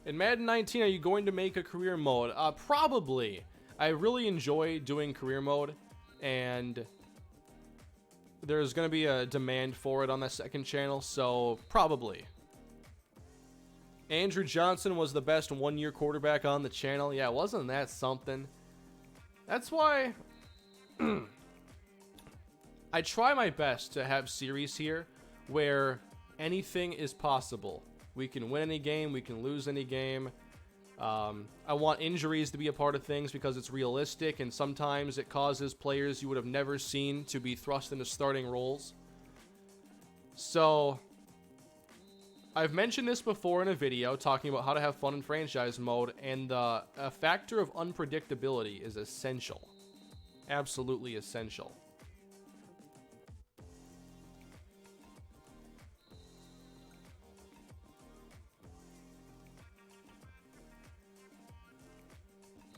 In Madden 19, are you going to make a career mode? Probably. I really enjoy doing career mode, and there's going to be a demand for it on the second channel, so probably. Andrew Johnson was the best one-year quarterback on the channel. Yeah, wasn't that something? That's why I try my best to have series here where anything is possible. We can win any game, we can lose any game. I want injuries to be a part of things because it's realistic, and sometimes it causes players you would have never seen to be thrust into starting roles. So, I've mentioned this before in a video talking about how to have fun in franchise mode, and a factor of unpredictability is essential. Absolutely essential.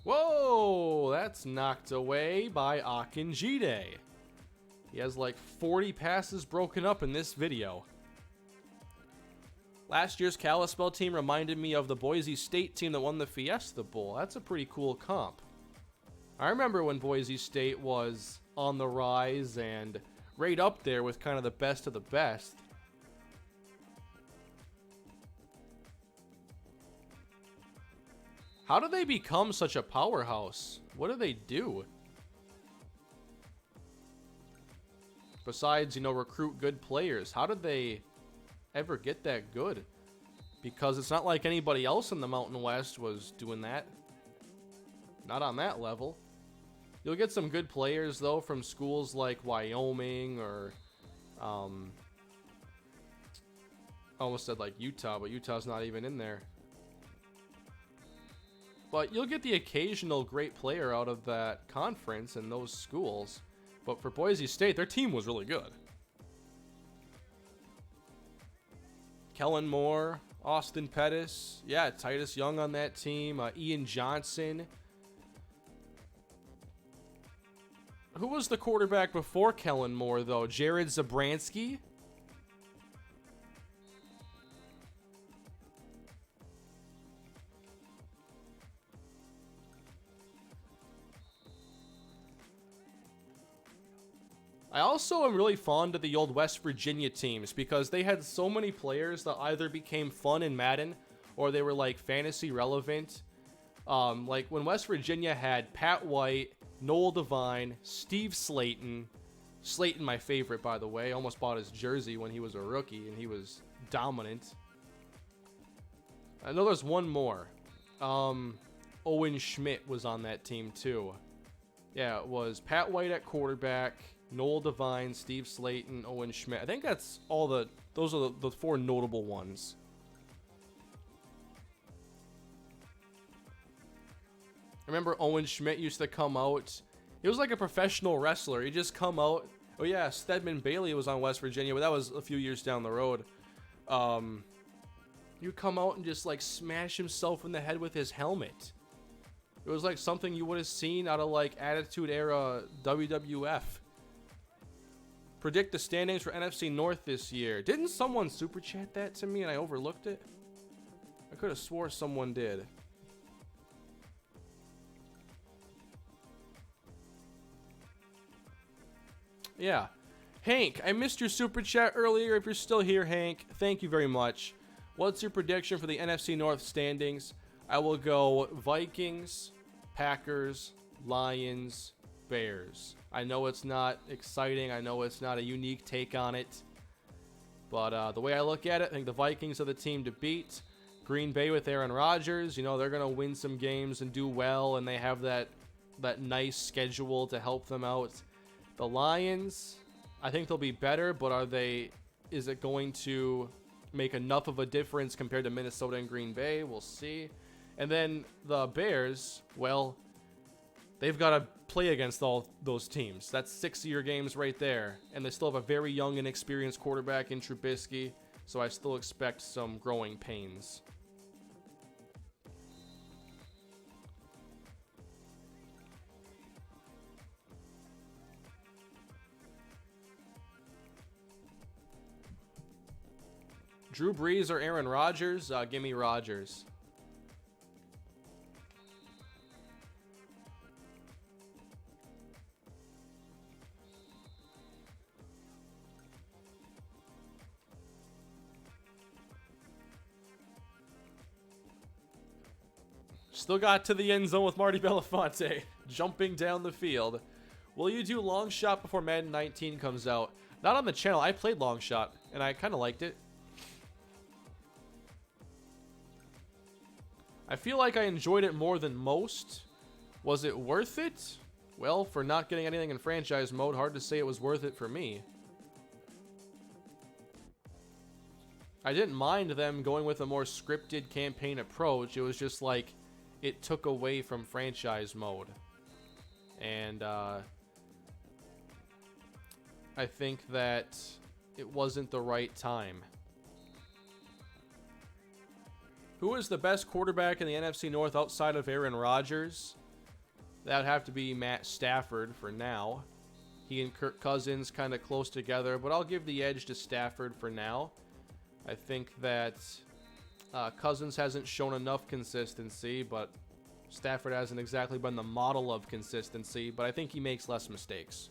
Whoa, that's knocked away by Akinjide. He has like 40 passes broken up in this video. Last year's Kalispell team reminded me of the Boise State team that won the Fiesta Bowl. That's a pretty cool comp. I remember when Boise State was on the rise and right up there with kind of the best of the best. How do they become such a powerhouse? What do they do? Besides, you know, recruit good players. How did they ever get that good? Because it's not like anybody else in the Mountain West was doing that. Not on that level. You'll get some good players, though, from schools like Wyoming or... I almost said like Utah, but Utah's not even in there. But you'll get the occasional great player out of that conference and those schools. But for Boise State, their team was really good. Kellen Moore, Austin Pettis. Yeah, Titus Young on that team. Ian Johnson. Who was the quarterback before Kellen Moore, though? Jared Zabransky? I also am really fond of the old West Virginia teams because they had so many players that either became fun in Madden or they were like fantasy relevant. Like when West Virginia had Pat White, Noel Devine, Steve Slayton. Slayton, my favorite, by the way. Almost bought his jersey when he was a rookie and he was dominant. I know there's one more. Owen Schmidt was on that team too. Yeah, it was Pat White at quarterback, Noel Devine, Steve Slayton, Owen Schmidt. I think that's all those are the four notable ones. I remember Owen Schmidt used to come out. He was like a professional wrestler. He'd just come out. Oh yeah, Stedman Bailey was on West Virginia, but that was a few years down the road. He'd come out and just like smash himself in the head with his helmet. It was like something you would have seen out of like Attitude Era WWF. Predict the standings for NFC North this year. Didn't someone super chat that to me and I overlooked it? I could have swore someone did. Yeah. Hank, I missed your super chat earlier. If you're still here, Hank, thank you very much. What's your prediction for the NFC North standings? I will go Vikings, Packers, Lions, Bears. I know it's not exciting. I know it's not a unique take on it. But the way I look at it, I think the Vikings are the team to beat. Green Bay with Aaron Rodgers, you know, they're going to win some games and do well, and they have that nice schedule to help them out. The Lions, I think they'll be better, but is it going to make enough of a difference compared to Minnesota and Green Bay? We'll see. And then the Bears, well, they've got to play against all those teams. That's 6-year games right there. And they still have a very young and inexperienced quarterback in Trubisky, so I still expect some growing pains. Drew Brees or Aaron Rodgers? Give me Rodgers. Still got to the end zone with Marty Belafonte jumping down the field. Will you do long shot before Madden 19 comes out? Not on the channel. I played long shot and I kind of liked it. I feel like I enjoyed it more than most. Was it worth it? Well, for not getting anything in franchise mode, hard to say it was worth it for me. I didn't mind them going with a more scripted campaign approach. It was just like it took away from franchise mode. And I think that it wasn't the right time. Who is the best quarterback in the NFC North outside of Aaron Rodgers? That would have to be Matt Stafford for now. He and Kirk Cousins kind of close together, but I'll give the edge to Stafford for now. I think that Cousins hasn't shown enough consistency, but Stafford hasn't exactly been the model of consistency, but I think he makes less mistakes.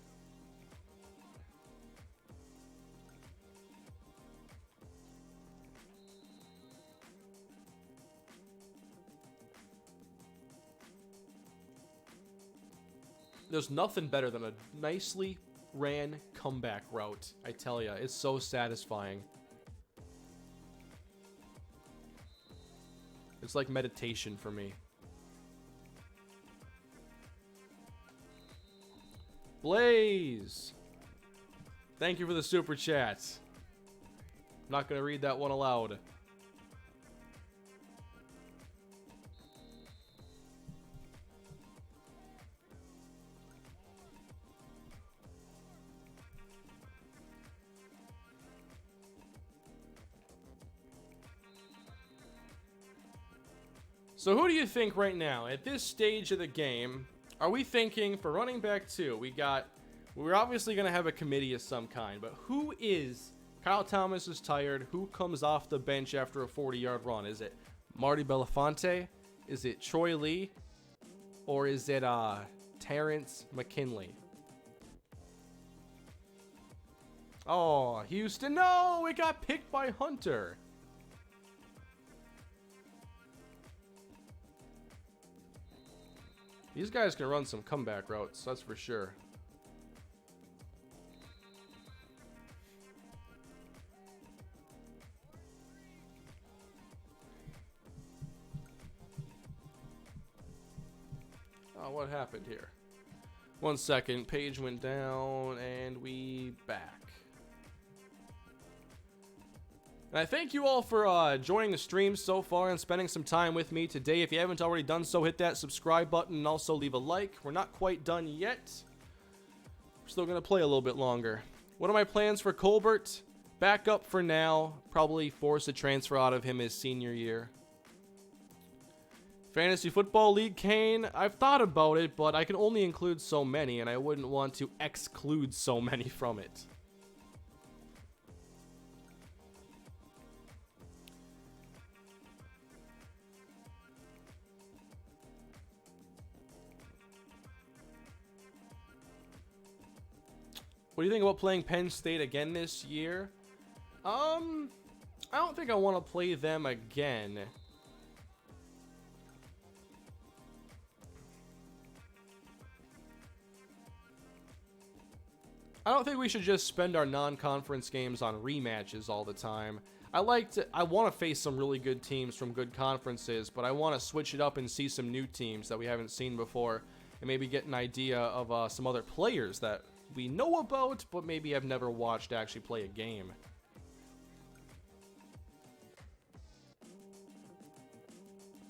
There's nothing better than a nicely ran comeback route. I tell ya, it's so satisfying. It's like meditation for me. Blaze! Thank you for the super chat. I'm not going to read that one aloud. So who do you think right now, at this stage of the game, are we thinking for running back 2? We're obviously going to have a committee of some kind, but who is, Kyle Thomas is tired, who comes off the bench after a 40-yard run? Is it Marty Belafonte? Is it Troy Lee? Or is it Terrence McKinley? Oh, Houston, no, it got picked by Hunter. These guys can run some comeback routes, that's for sure. Oh, what happened here? 1 second, page went down, and we back. And I thank you all for joining the stream so far and spending some time with me today. If you haven't already done so, hit that subscribe button and also leave a like. We're not quite done yet. We're still going to play a little bit longer. What are my plans for Colbert? Back up for now. Probably force a transfer out of him his senior year. Fantasy Football League, Kane. I've thought about it, but I can only include so many, and I wouldn't want to exclude so many from it. What do you think about playing Penn State again this year? I don't think I want to play them again. I don't think we should just spend our non-conference games on rematches all the time. I want to face some really good teams from good conferences, but I want to switch it up and see some new teams that we haven't seen before, and maybe get an idea of some other players that we know about, but maybe have never watched actually play a game.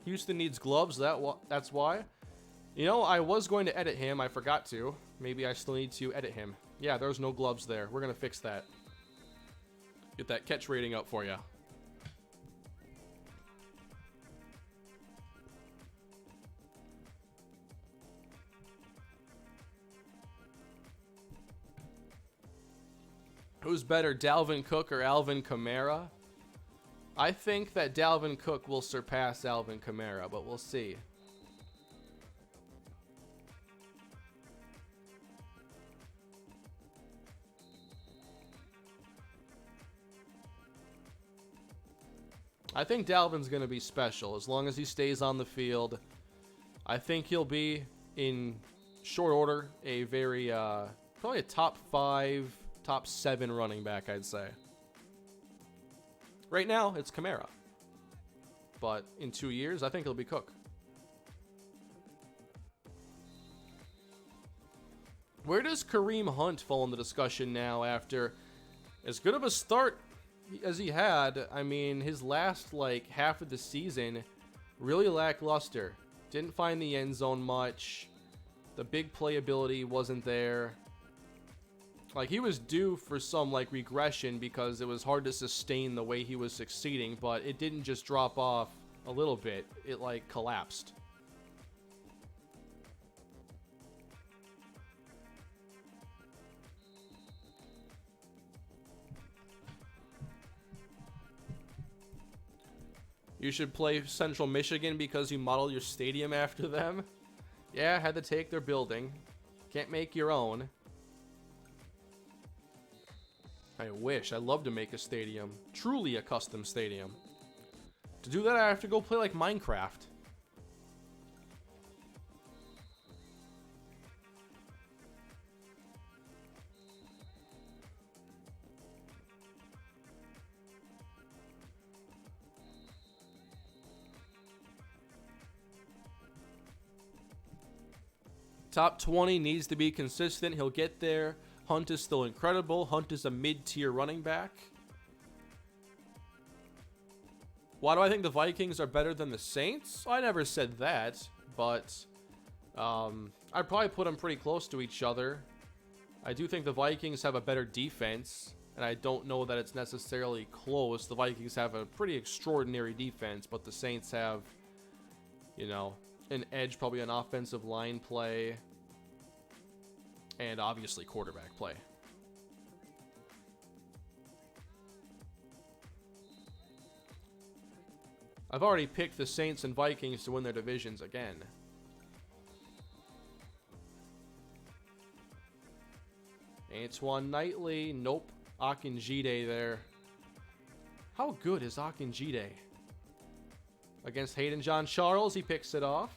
Houston needs gloves, that's why. You know, I was going to edit him. I forgot to. Maybe I still need to edit him. Yeah, there's no gloves there. We're going to fix that. Get that catch rating up for you. Who's better, Dalvin Cook or Alvin Kamara? I think that Dalvin Cook will surpass Alvin Kamara, but we'll see. I think Dalvin's going to be special as long as he stays on the field. I think he'll be, in short order, a very, probably a top 5, top 7 running back, I'd say. Right now, it's Kamara. But in 2 years, I think it'll be Cook. Where does Kareem Hunt fall in the discussion now after as good of a start as he had? I mean, his last, like, half of the season, really lackluster. Didn't find the end zone much. The big playability wasn't there. Like, he was due for some, like, regression because it was hard to sustain the way he was succeeding, but it didn't just drop off a little bit. It, like, collapsed. You should play Central Michigan because you model your stadium after them. Yeah, had to take their building. Can't make your own. I wish. I'd love to make a stadium. Truly a custom stadium. To do that, I have to go play like Minecraft. Top 20 needs to be consistent. He'll get there. Hunt is still incredible. Hunt is a mid-tier running back. Why do I think the Vikings are better than the Saints? I never said that, but I'd probably put them pretty close to each other. I do think the Vikings have a better defense, and I don't know that it's necessarily close. The Vikings have a pretty extraordinary defense, but the Saints have, you know, an edge, probably an offensive line play, and obviously quarterback play. I've already picked the Saints and Vikings to win their divisions again. Antoine Knightley, nope. Akinjide there. How good is Akinjide? Against Hayden John Charles, he picks it off.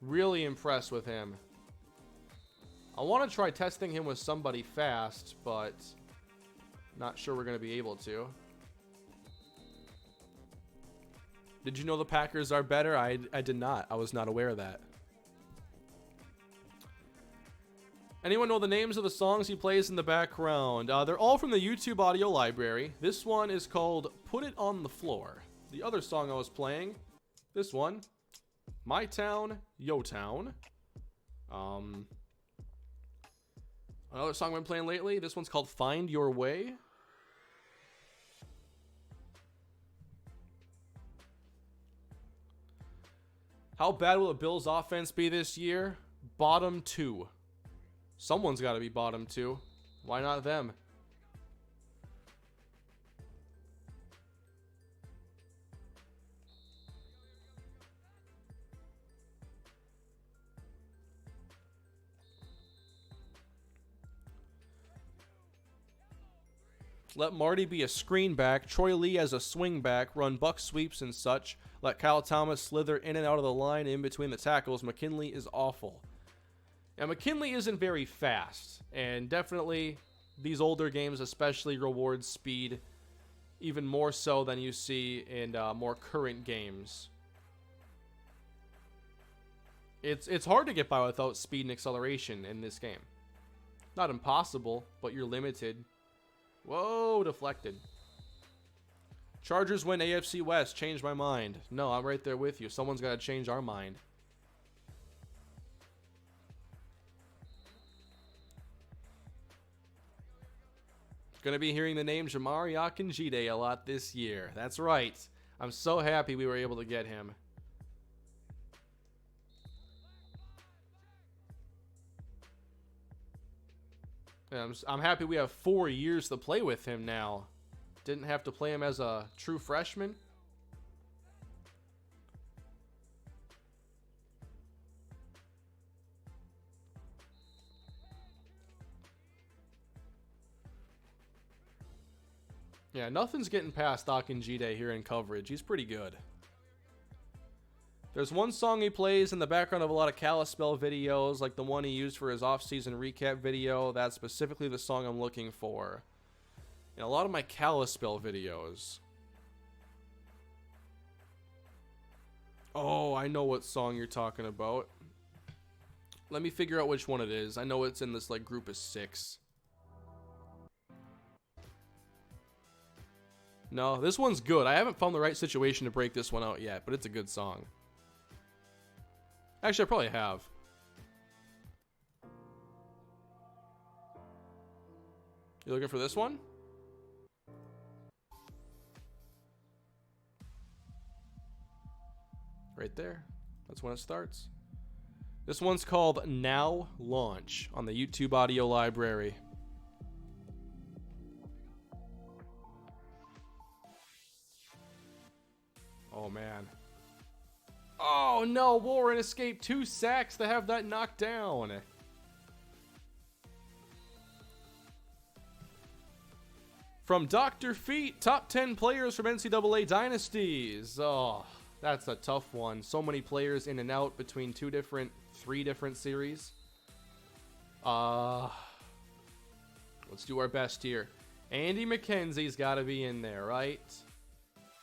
Really impressed with him. I want to try testing him with somebody fast, but not sure we're going to be able to. Did you know the Packers are better? I did not. I was not aware of that. Anyone know the names of the songs he plays in the background? They're all from the YouTube audio library. This one is called Put It on the Floor. The other song I was playing, this one, My Town, Yo Town. Another song I've been playing lately, this one's called Find Your Way. How bad will the Bills' offense be this year? Bottom 2. Someone's got to be bottom 2. Why not them? Let Marty be a screen back, Troy Lee as a swing back, run buck sweeps and such. Let Kyle Thomas slither in and out of the line in between the tackles. McKinley is awful. Now, McKinley isn't very fast, and definitely these older games especially reward speed even more so than you see in more current games. It's hard to get by without speed and acceleration in this game. Not impossible, but you're limited. Whoa, deflected. Chargers win AFC West. Change my mind. No, I'm right there with you. Someone's got to change our mind. Going to be hearing the name Jamari Akinjide a lot this year. That's right. I'm so happy we were able to get him. I'm happy we have 4 years to play with him now. Didn't have to play him as a true freshman. Yeah, nothing's getting past Akinjide here in coverage. He's pretty good. There's one song he plays in the background of a lot of Kalispell videos, like the one he used for his off-season recap video. That's specifically the song I'm looking for in a lot of my Kalispell videos. Oh, I know what song you're talking about. Let me figure out which one it is. I know it's in this like group of 6. No, this one's good. I haven't found the right situation to break this one out yet, but it's a good song. Actually, I probably have. You looking for this one? Right there. That's when it starts. This one's called Now Launch on the YouTube audio library. Oh, man. Oh, no. Warren escaped 2 sacks to have that knocked down. From Dr. Feet, top 10 players from NCAA dynasties. Oh, that's a tough one. So many players in and out between 3 different series. Let's do our best here. Andy McKenzie's got to be in there, right?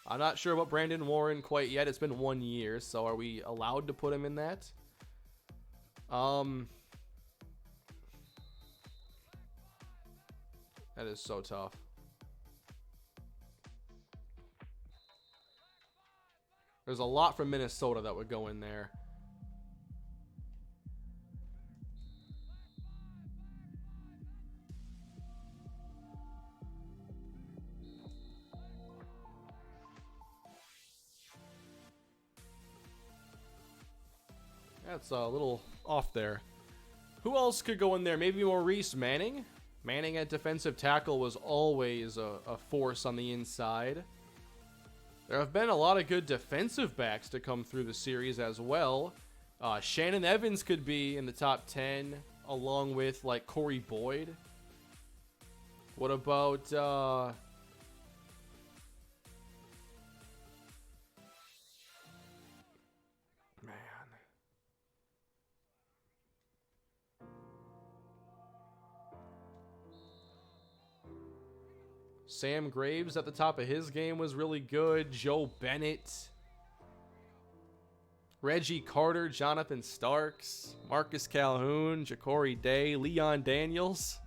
I'm not sure about Brandon Warren quite yet. It's been 1 year, so are we allowed to put him in that? That is so tough. There's a lot from Minnesota that would go in there. That's a little off there. Who else could go in there? Maybe Maurice Manning? Manning at defensive tackle was always a force on the inside. There have been a lot of good defensive backs to come through the series as well. Shannon Evans could be in the top 10 along with like Corey Boyd. What about Sam Graves at the top of his game was really good. Joe Bennett. Reggie Carter, Jonathan Starks, Marcus Calhoun, Ja'Cory Day, Leon Daniels.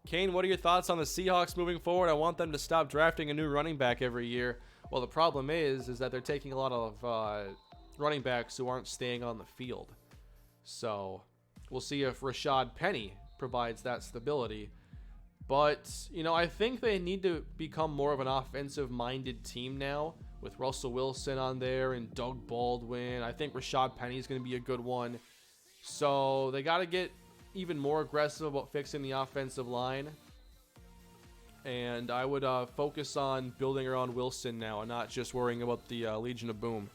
Kane, what are your thoughts on the Seahawks moving forward? I want them to stop drafting a new running back every year. Well, the problem is that they're taking a lot of running backs who aren't staying on the field. So we'll see if Rashad Penny provides that stability. But, you know, I think they need to become more of an offensive-minded team now with Russell Wilson on there and Doug Baldwin. I think Rashad Penny is going to be a good one. So they got to get even more aggressive about fixing the offensive line. And I would focus on building around Wilson now and not just worrying about the Legion of Boom.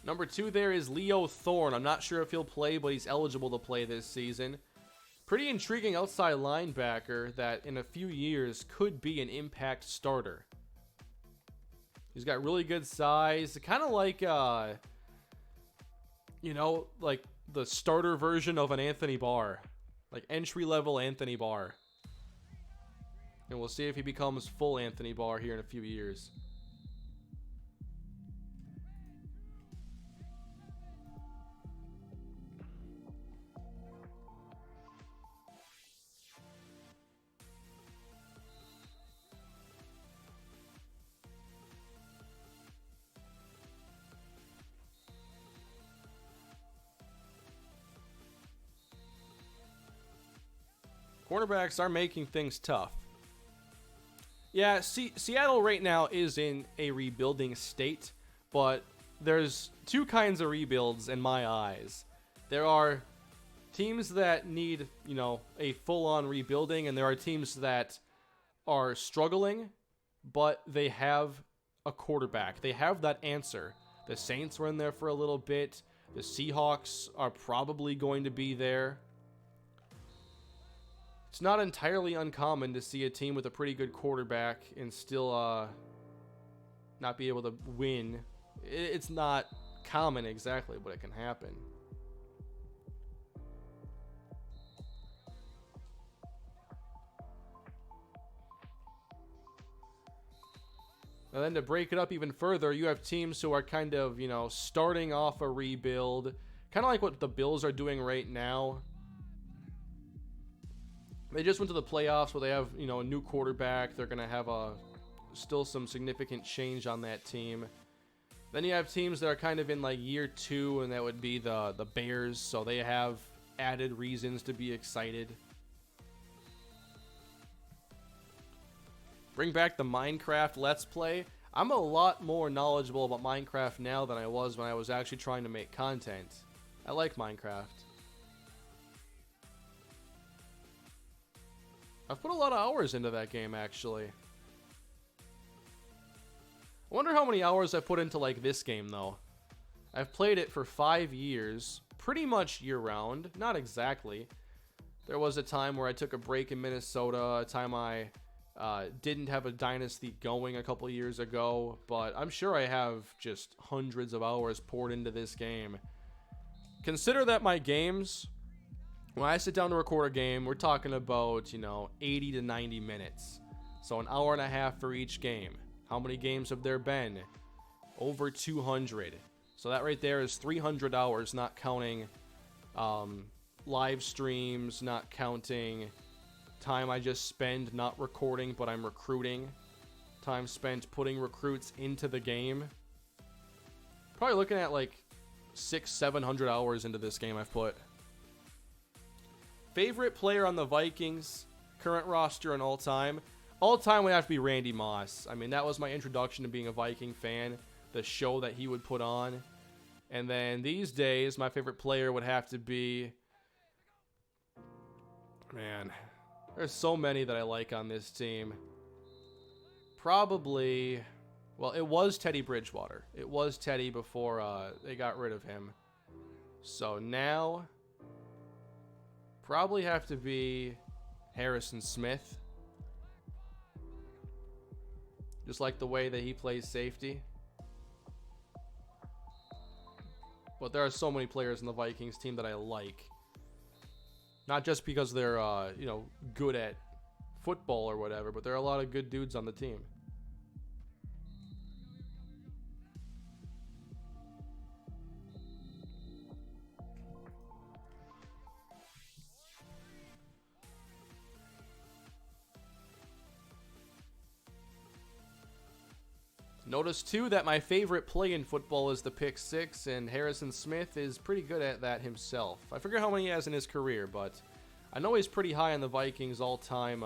Number 2 there is Leo Thorne. I'm not sure if he'll play, but he's eligible to play this season. Pretty intriguing outside linebacker that in a few years could be an impact starter. He's got really good size. Kind of like, you know, like the starter version of an Anthony Barr. Like entry-level Anthony Barr. And we'll see if he becomes full Anthony Barr here in a few years. Quarterbacks are making things tough. Yeah, Seattle right now is in a rebuilding state, but there's two kinds of rebuilds in my eyes. There are teams that need, a full-on rebuilding, and there are teams that are struggling, but they have a quarterback. They have that answer. The Saints were in there for a little bit. The Seahawks are probably going to be there. It's not entirely uncommon to see a team with a pretty good quarterback and still not be able to win. It's not common exactly, but it can happen. And then to break it up even further, you have teams who are kind of, starting off a rebuild. Kind of like what the Bills are doing right now. They just went to the playoffs where they have, a new quarterback. They're going to have still some significant change on that team. Then you have teams that are kind of in like year 2, and that would be the Bears. So they have added reasons to be excited. Bring back the Minecraft Let's Play. I'm a lot more knowledgeable about Minecraft now than I was when I was actually trying to make content. I like Minecraft. I've put a lot of hours into that game, actually. I wonder how many hours I put into, like, this game, though. I've played it for 5 years, pretty much year-round. Not exactly. There was a time where I took a break in Minnesota, a time I didn't have a dynasty going a couple years ago, but I'm sure I have just hundreds of hours poured into this game. Consider that my games, when I sit down to record a game, we're talking about, 80 to 90 minutes. So an hour and a half for each game. How many games have there been? Over 200. So that right there is 300 hours, not counting live streams, not counting time I just spend not recording, but I'm recruiting. Time spent putting recruits into the game. Probably looking at like 600-700 hours into this game I've put. Favorite player on the Vikings, current roster and all time. All time would have to be Randy Moss. I mean, that was my introduction to being a Viking fan. The show that he would put on. And then these days, my favorite player would have to be... Man, there's so many that I like on this team. Probably... Well, it was Teddy Bridgewater. It was Teddy before they got rid of him. So now... Probably have to be Harrison Smith. Just like the way that he plays safety. But there are so many players in the Vikings team that I like. Not just because they're, good at football or whatever, but there are a lot of good dudes on the team. Notice, too, that my favorite play in football is the pick six, and Harrison Smith is pretty good at that himself. I forget how many he has in his career, but I know he's pretty high on the Vikings' all-time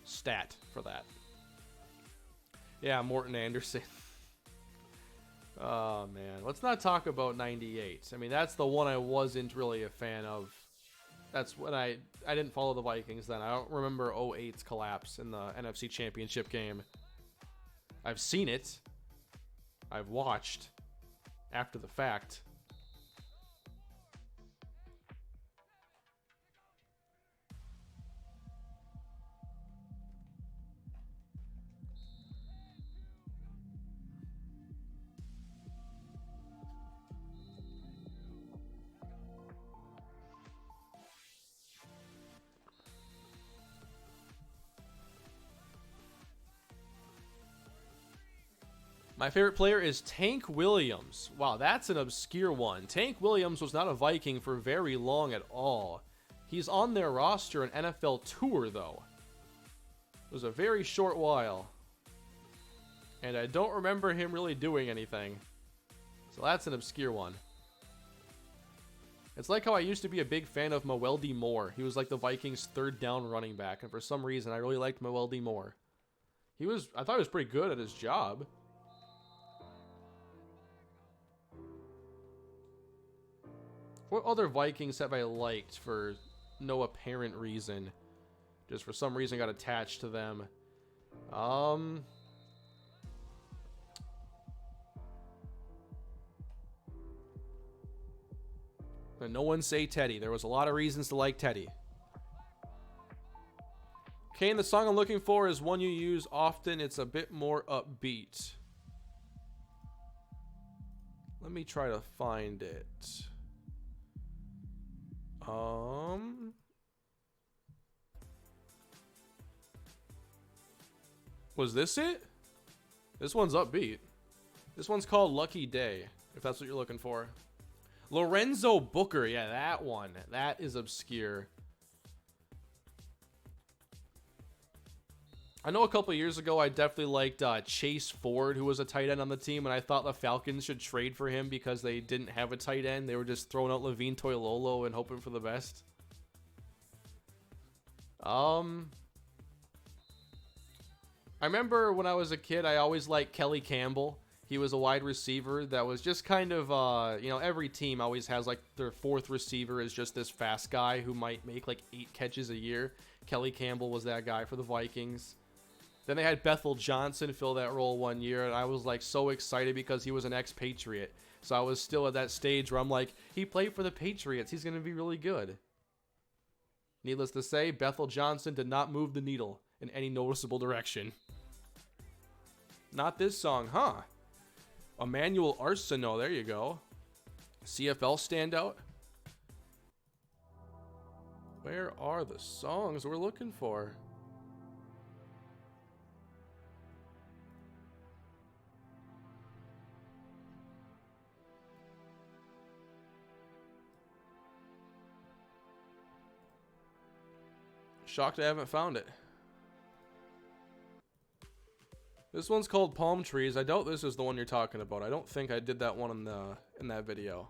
stat for that. Yeah, Morton Anderson. Oh, man. Let's not talk about 98. I mean, that's the one I wasn't really a fan of. That's when I didn't follow the Vikings then. I don't remember 08's collapse in the NFC Championship game. I've seen it. I've watched after the fact. My favorite player is Tank Williams. Wow, that's an obscure one. Tank Williams was not a Viking for very long at all. He's on their roster an NFL tour, though. It was a very short while. And I don't remember him really doing anything. So that's an obscure one. It's like how I used to be a big fan of Mewelde Moore. He was like the Vikings' third down running back, and for some reason I really liked Mewelde Moore. I thought he was pretty good at his job. What other Vikings have I liked for no apparent reason? Just for some reason got attached to them. And no one say Teddy. There was a lot of reasons to like Teddy. Kane, the song I'm looking for is one you use often. It's a bit more upbeat. Let me try to find it. Was this it? This one's upbeat. This one's called Lucky Day, if that's what you're looking for. Lorenzo Booker, yeah, that one. That is obscure. I know a couple of years ago I definitely liked Chase Ford, who was a tight end on the team, and I thought the Falcons should trade for him because they didn't have a tight end. They were just throwing out Levine Toilolo and hoping for the best. I remember when I was a kid, I always liked Kelly Campbell. He was a wide receiver that was just kind of, you know, every team always has like their fourth receiver is just this fast guy who might make like 8 catches a year. Kelly Campbell was that guy for the Vikings. Then they had Bethel Johnson fill that role one year, and I was like so excited because he was an ex-Patriot. So I was still at that stage where I'm like, he played for the Patriots. He's going to be really good. Needless to say, Bethel Johnson did not move the needle in any noticeable direction. Not this song, huh? Emmanuel Arsenault, there you go. CFL standout. Where are the songs we're looking for? Shocked I haven't found it. This one's called Palm Trees. I doubt this is the one you're talking about. I don't think I did that one in that video.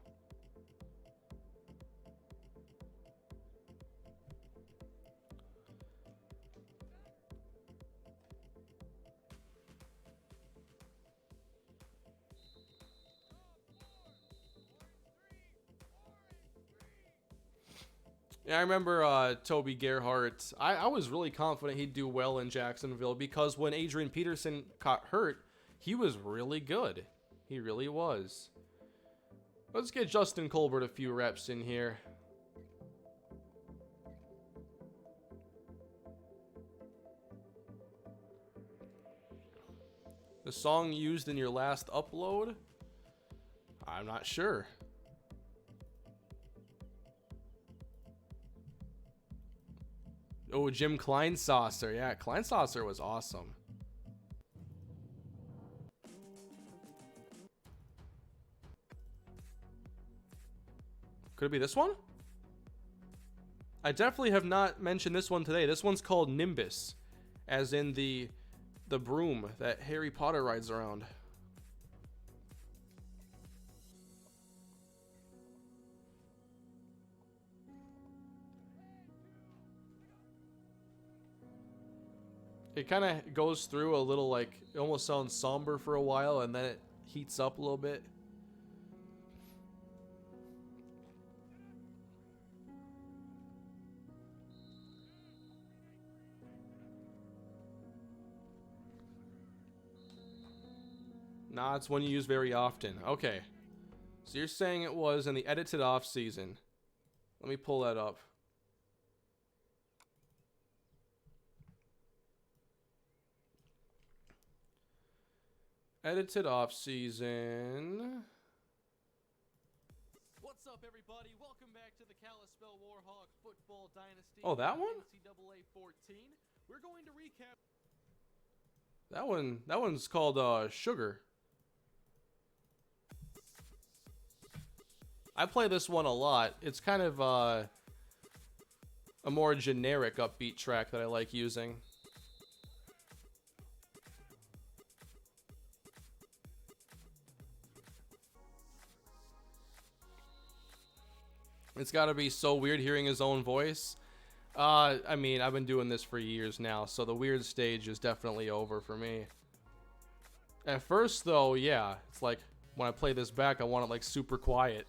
Yeah, I remember Toby Gerhart. I was really confident he'd do well in Jacksonville because when Adrian Peterson got hurt, he was really good. He really was. Let's get Justin Colbert a few reps in here. The song used in your last upload? I'm not sure. Oh, Jim Kleinsasser. Yeah, Kleinsasser was awesome. Could it be this one? I definitely have not mentioned this one today. This one's called Nimbus, as in the broom that Harry Potter rides around. It kind of goes through a little, like, it almost sounds somber for a while, and then it heats up a little bit. Nah, it's one you use very often. Okay. So you're saying it was in the edited off season. Let me pull that up. Edited off season. What's up, everybody? Welcome back to the Kalispell Warhawk Football Dynasty. Oh, that one? NCAA 14. We're going to recap. That one's called Sugar. I play this one a lot. It's kind of a more generic upbeat track that I like using. It's got to be so weird hearing his own voice. I mean, I've been doing this for years now, so the weird stage is definitely over for me. At first, though, yeah, it's like when I play this back, I want it like super quiet.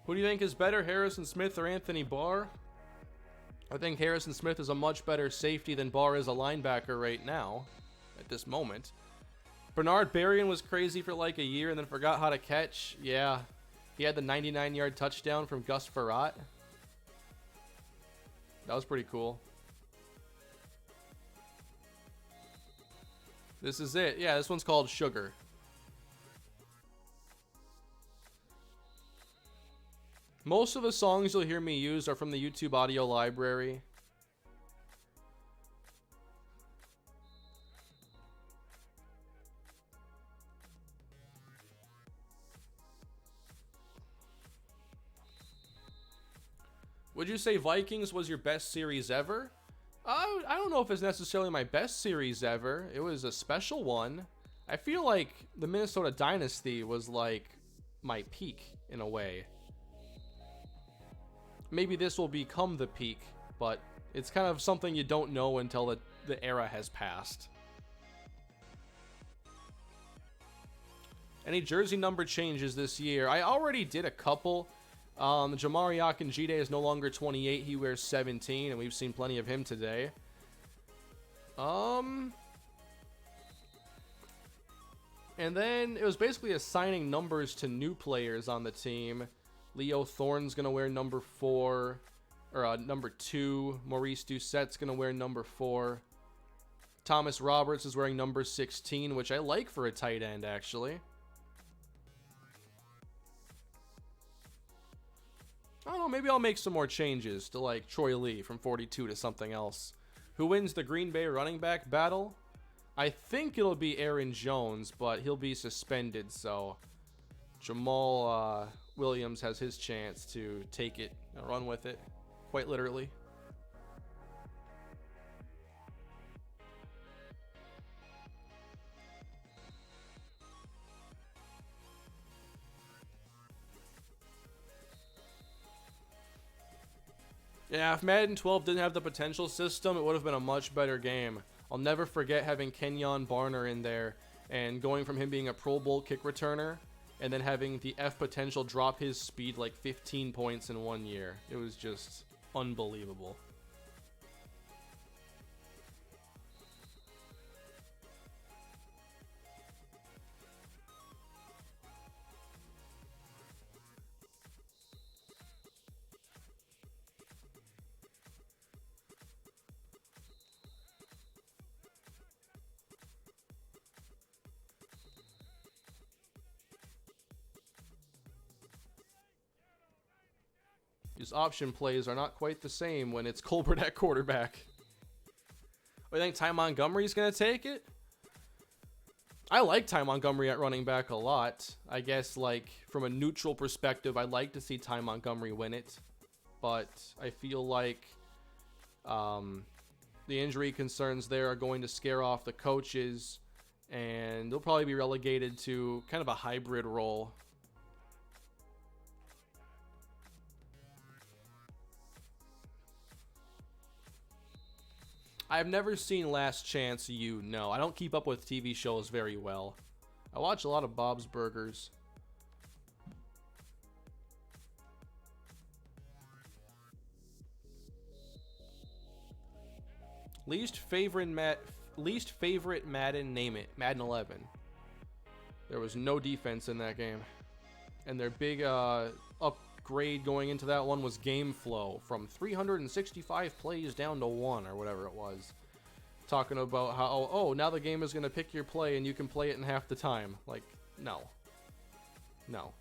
Who do you think is better, Harrison Smith or Anthony Barr? I think Harrison Smith is a much better safety than Barr is a linebacker right now, at this moment. Bernard Berrien was crazy for like a year and then forgot how to catch. Yeah, he had the 99-yard touchdown from Gus Frerotte. That was pretty cool. This is it. Yeah, this one's called Sugar. Most of the songs you'll hear me use are from the YouTube audio library. Would you say Vikings was your best series ever? I don't know if it's necessarily my best series ever. It was a special one. I feel like the Minnesota Dynasty was like my peak in a way. Maybe this will become the peak, but it's kind of something you don't know until the era has passed. Any jersey number changes this year? I already did a couple. Jamari Akinjide is no longer 28. He wears 17, and we've seen plenty of him today. And then it was basically assigning numbers to new players on the team. Leo Thorne's going to wear number 4, or number 2. Maurice Doucette's going to wear number 4. Thomas Roberts is wearing number 16, which I like for a tight end, actually. I don't know, maybe I'll make some more changes to like Troy Lee from 42 to something else. Who wins the Green Bay running back battle? I think it'll be Aaron Jones, but he'll be suspended, so Jamal Williams has his chance to take it and run with it, quite literally. Yeah, if Madden 12 didn't have the potential system, it would have been a much better game. I'll never forget having Kenyon Barner in there and going from him being a Pro Bowl kick returner and then having the F potential drop his speed like 15 points in 1 year. It was just unbelievable. These option plays are not quite the same when it's Colbert at quarterback. I think Ty Montgomery's going to take it. I like Ty Montgomery at running back a lot. I guess, like, from a neutral perspective, I'd like to see Ty Montgomery win it. But I feel like the injury concerns there are going to scare off the coaches, and they'll probably be relegated to kind of a hybrid role. I've never seen Last Chance U. No, I don't keep up with TV shows very well. I watch a lot of Bob's Burgers. Least favorite Madden, name it. Madden 11. There was no defense in that game. And their big upgrade going into that one was game flow from 365 plays down to 1 or whatever it was. Talking about how, oh, now the game is going to pick your play and you can play it in half the time. Like, no. No.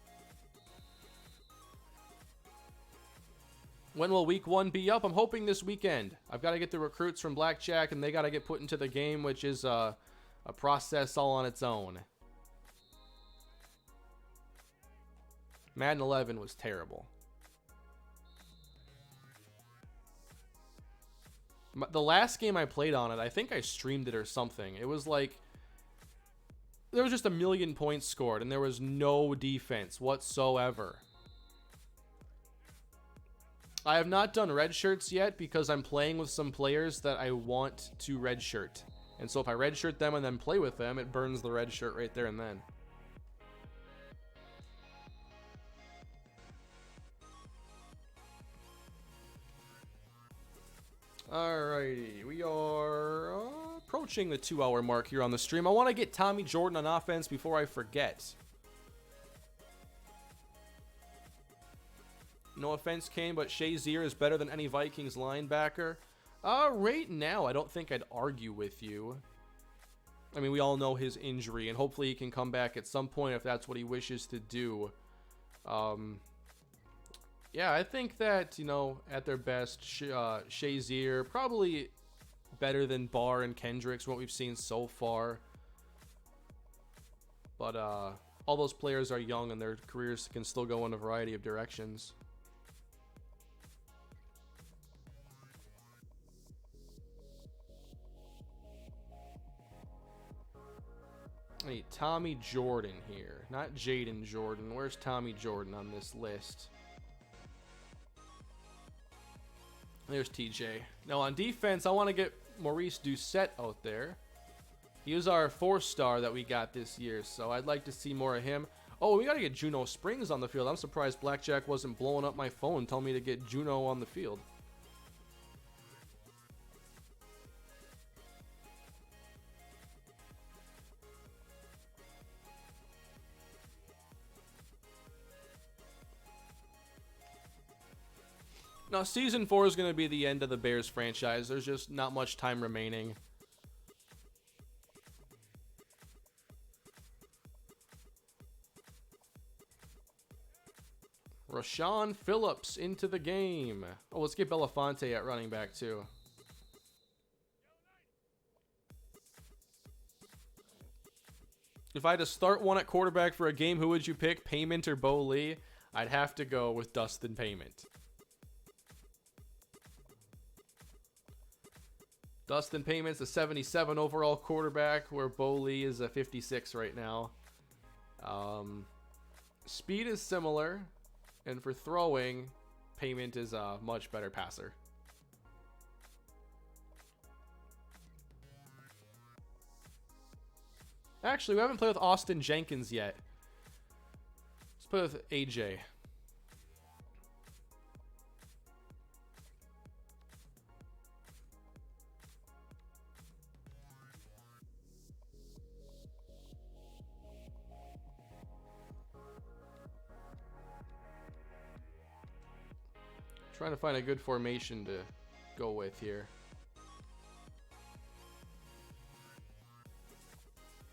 When will week 1 be up? I'm hoping this weekend. I've got to get the recruits from Blackjack and they got to get put into the game, which is a process all on its own. Madden 11 was terrible. The last game I played on it, I think I streamed it or something. It was like, there was just a million points scored and there was no defense whatsoever. I have not done red shirts yet because I'm playing with some players that I want to red shirt. And so if I red shirt them and then play with them, it burns the red shirt right there and then. Alrighty, we are approaching the 2-hour mark here on the stream. I want to get Tommy Jordan on offense before I forget. No offense, Kane, but Shazier is better than any Vikings linebacker. Right now, I don't think I'd argue with you. I mean, we all know his injury, and hopefully he can come back at some point if that's what he wishes to do. Yeah, I think that, you know, at their best, Shazier, probably better than Barr and Kendricks, what we've seen so far. But all those players are young, and their careers can still go in a variety of directions. I need Tommy Jordan here, not Jaden Jordan. Where's Tommy Jordan on this list? There's TJ. Now on defense, I want to get Maurice Doucette out there. He was our 4-star that we got this year, so I'd like to see more of him. Oh, we got to get Juno Springs on the field. I'm surprised Blackjack wasn't blowing up my phone telling me to get Juno on the field. Now, Season 4 is going to be the end of the Bears franchise. There's just not much time remaining. Rashawn Phillips into the game. Oh, let's get Belafonte at running back, too. If I had to start one at quarterback for a game, who would you pick? Payment or Bo Lee? I'd have to go with Dustin Payment. Dustin Payment's a 77 overall quarterback, where Bo Lee is a 56 right now. Speed is similar, and for throwing, Payment is a much better passer. Actually, we haven't played with Austin Jenkins yet. Let's play with AJ. Trying to find a good formation to go with here.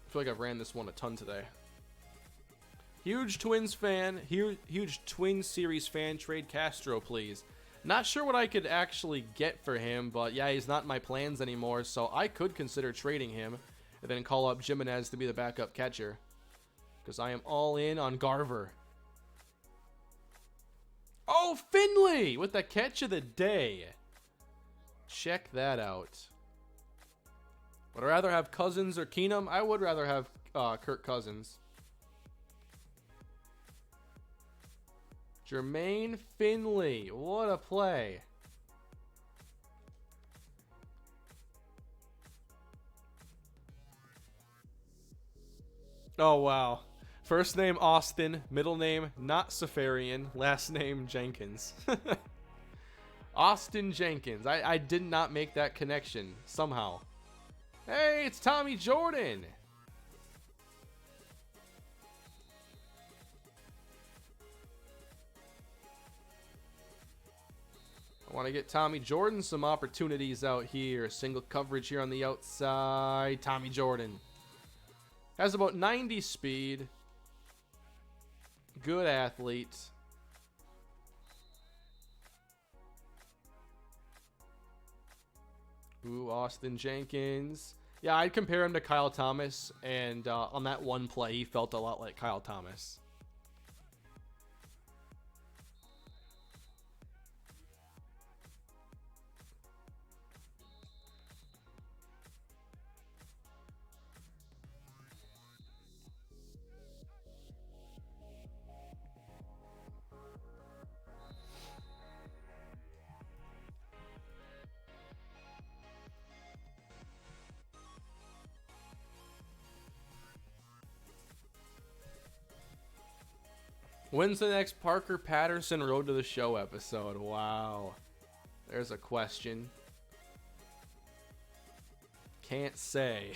I feel like I've ran this one a ton today. Huge Twins fan, huge Twins series fan. Trade Castro, please. Not sure what I could actually get for him, but yeah, he's not in my plans anymore, so I could consider trading him and then call up Jimenez to be the backup catcher, because I am all in on Garver. Oh, Finley with the catch of the day. Check that out. Would I rather have Cousins or Keenum? I would rather have Kirk Cousins. Jermaine Finley. What a play. Oh, wow. First name Austin, middle name not Safarian, last name Jenkins. Austin Jenkins. I did not make that connection somehow. Hey, it's Tommy Jordan. I want to get Tommy Jordan some opportunities out here. Single coverage here on the outside. Tommy Jordan has about 90 speed. Good athlete. Ooh, Austin Jenkins. Yeah, I'd compare him to Kyle Thomas, and on that one play, he felt a lot like Kyle Thomas. When's the next Parker Patterson Road to the Show episode? Wow. There's a question. Can't say.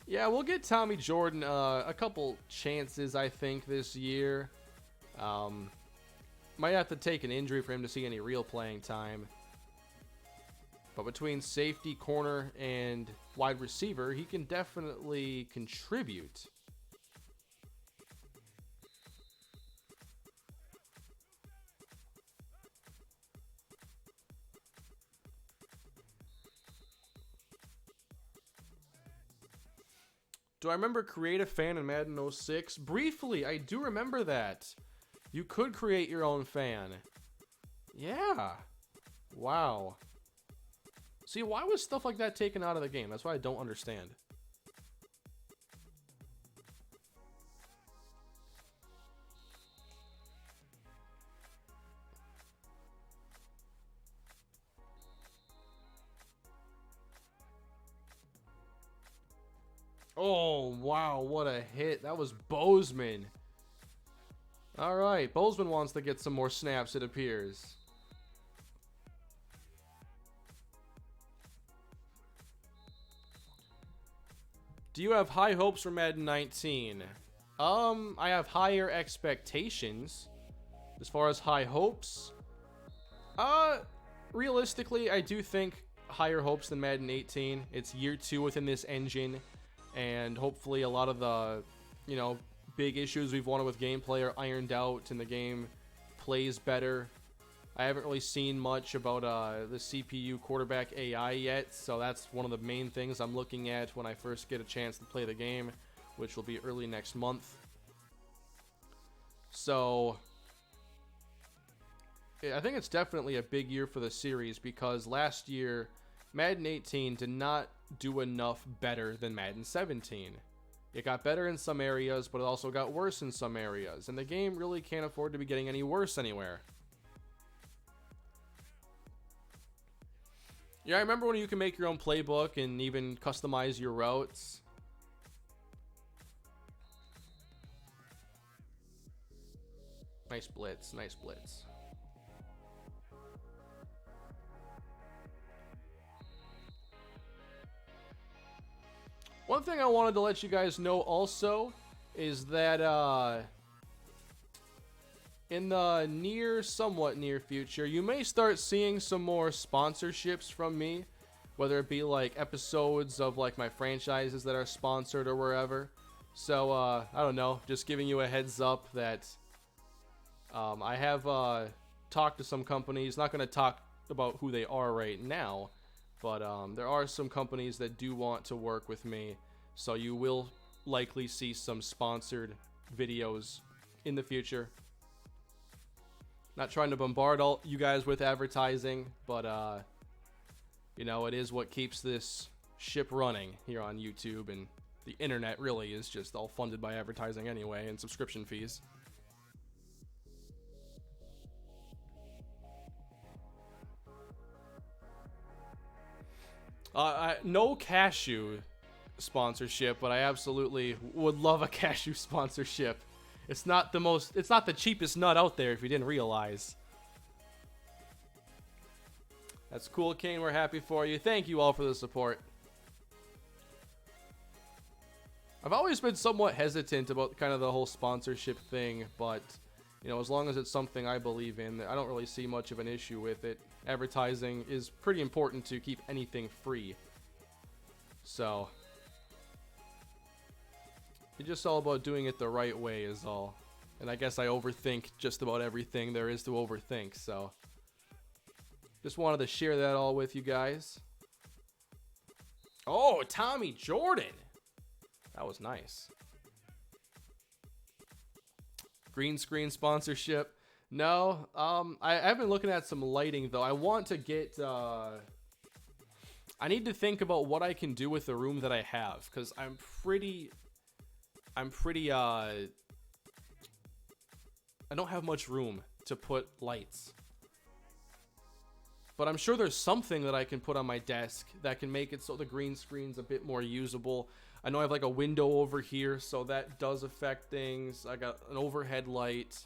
Yeah, we'll get Tommy Jordan a couple chances, I think, this year. Might have to take an injury for him to see any real playing time. But between safety, corner, and wide receiver, he can definitely contribute. Do I remember create a fan in Madden 06? Briefly, I do remember that. You could create your own fan. Yeah. Wow. See, why was stuff like that taken out of the game? That's what I don't understand. Oh, wow, what a hit. That was Bozeman. All right, Bozeman wants to get some more snaps, it appears. Do you have high hopes for Madden 19? I have higher expectations. As far as high hopes, realistically, I do think higher hopes than Madden 18. It's year 2 within this engine. And hopefully a lot of the, big issues we've wanted with gameplay are ironed out and the game plays better. I haven't really seen much about the CPU quarterback AI yet, so that's one of the main things I'm looking at when I first get a chance to play the game, which will be early next month. So, yeah, I think it's definitely a big year for the series because last year, Madden 18 did not do enough better than Madden 17. It got better in some areas, but it also got worse in some areas, and the game really can't afford to be getting any worse anywhere. Yeah, I remember when you can make your own playbook and even customize your routes. Nice blitz, nice blitz. One thing I wanted to let you guys know also is that in the somewhat near future, you may start seeing some more sponsorships from me, whether it be like episodes of like my franchises that are sponsored or wherever. So I don't know, just giving you a heads up that I have talked to some companies. Not going to talk about who they are right now, but there are some companies that do want to work with me, so you will likely see some sponsored videos in the future. Not trying to bombard all you guys with advertising, but it is what keeps this ship running here on YouTube, and the internet really is just all funded by advertising anyway and subscription fees. No cashew sponsorship, but I absolutely would love a cashew sponsorship. It's not the cheapest nut out there if you didn't realize. That's cool, Kane. We're happy for you. Thank you all for the support. I've always been somewhat hesitant about kind of the whole sponsorship thing, but as long as it's something I believe in, I don't really see much of an issue with it. Advertising is pretty important to keep anything free. So, it's just all about doing it the right way is all. And I guess I overthink just about everything there is to overthink, so just wanted to share that all with you guys. Oh, Tommy Jordan. That was nice. Green screen sponsorship. No, I've been looking at some lighting though. I want to get, I need to think about what I can do with the room that I have, because I'm pretty, I don't have much room to put lights. But I'm sure there's something that I can put on my desk that can make it so the green screen's a bit more usable. I know I have like a window over here, so that does affect things. I got an overhead light.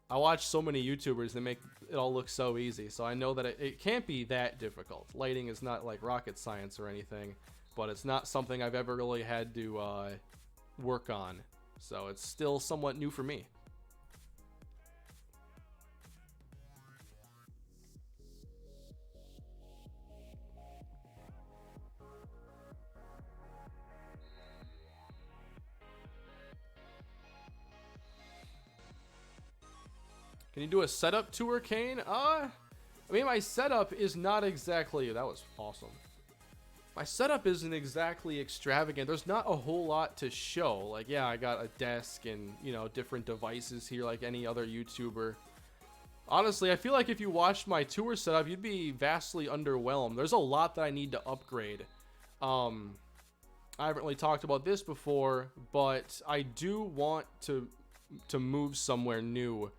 I watch so many YouTubers that make it all look so easy, so I know that it can't be that difficult. Lighting is not like rocket science or anything, but it's not something I've ever really had to work on. So it's still somewhat new for me. Can you do a setup tour, Kane? I mean, my setup is not exactly... That was awesome. My setup isn't exactly extravagant. There's not a whole lot to show. Like, yeah, I got a desk and, you know, different devices here like any other YouTuber. Honestly, I feel like if you watched my tour setup, you'd be vastly underwhelmed. There's a lot that I need to upgrade. I haven't really talked about this before, but I do want to move somewhere new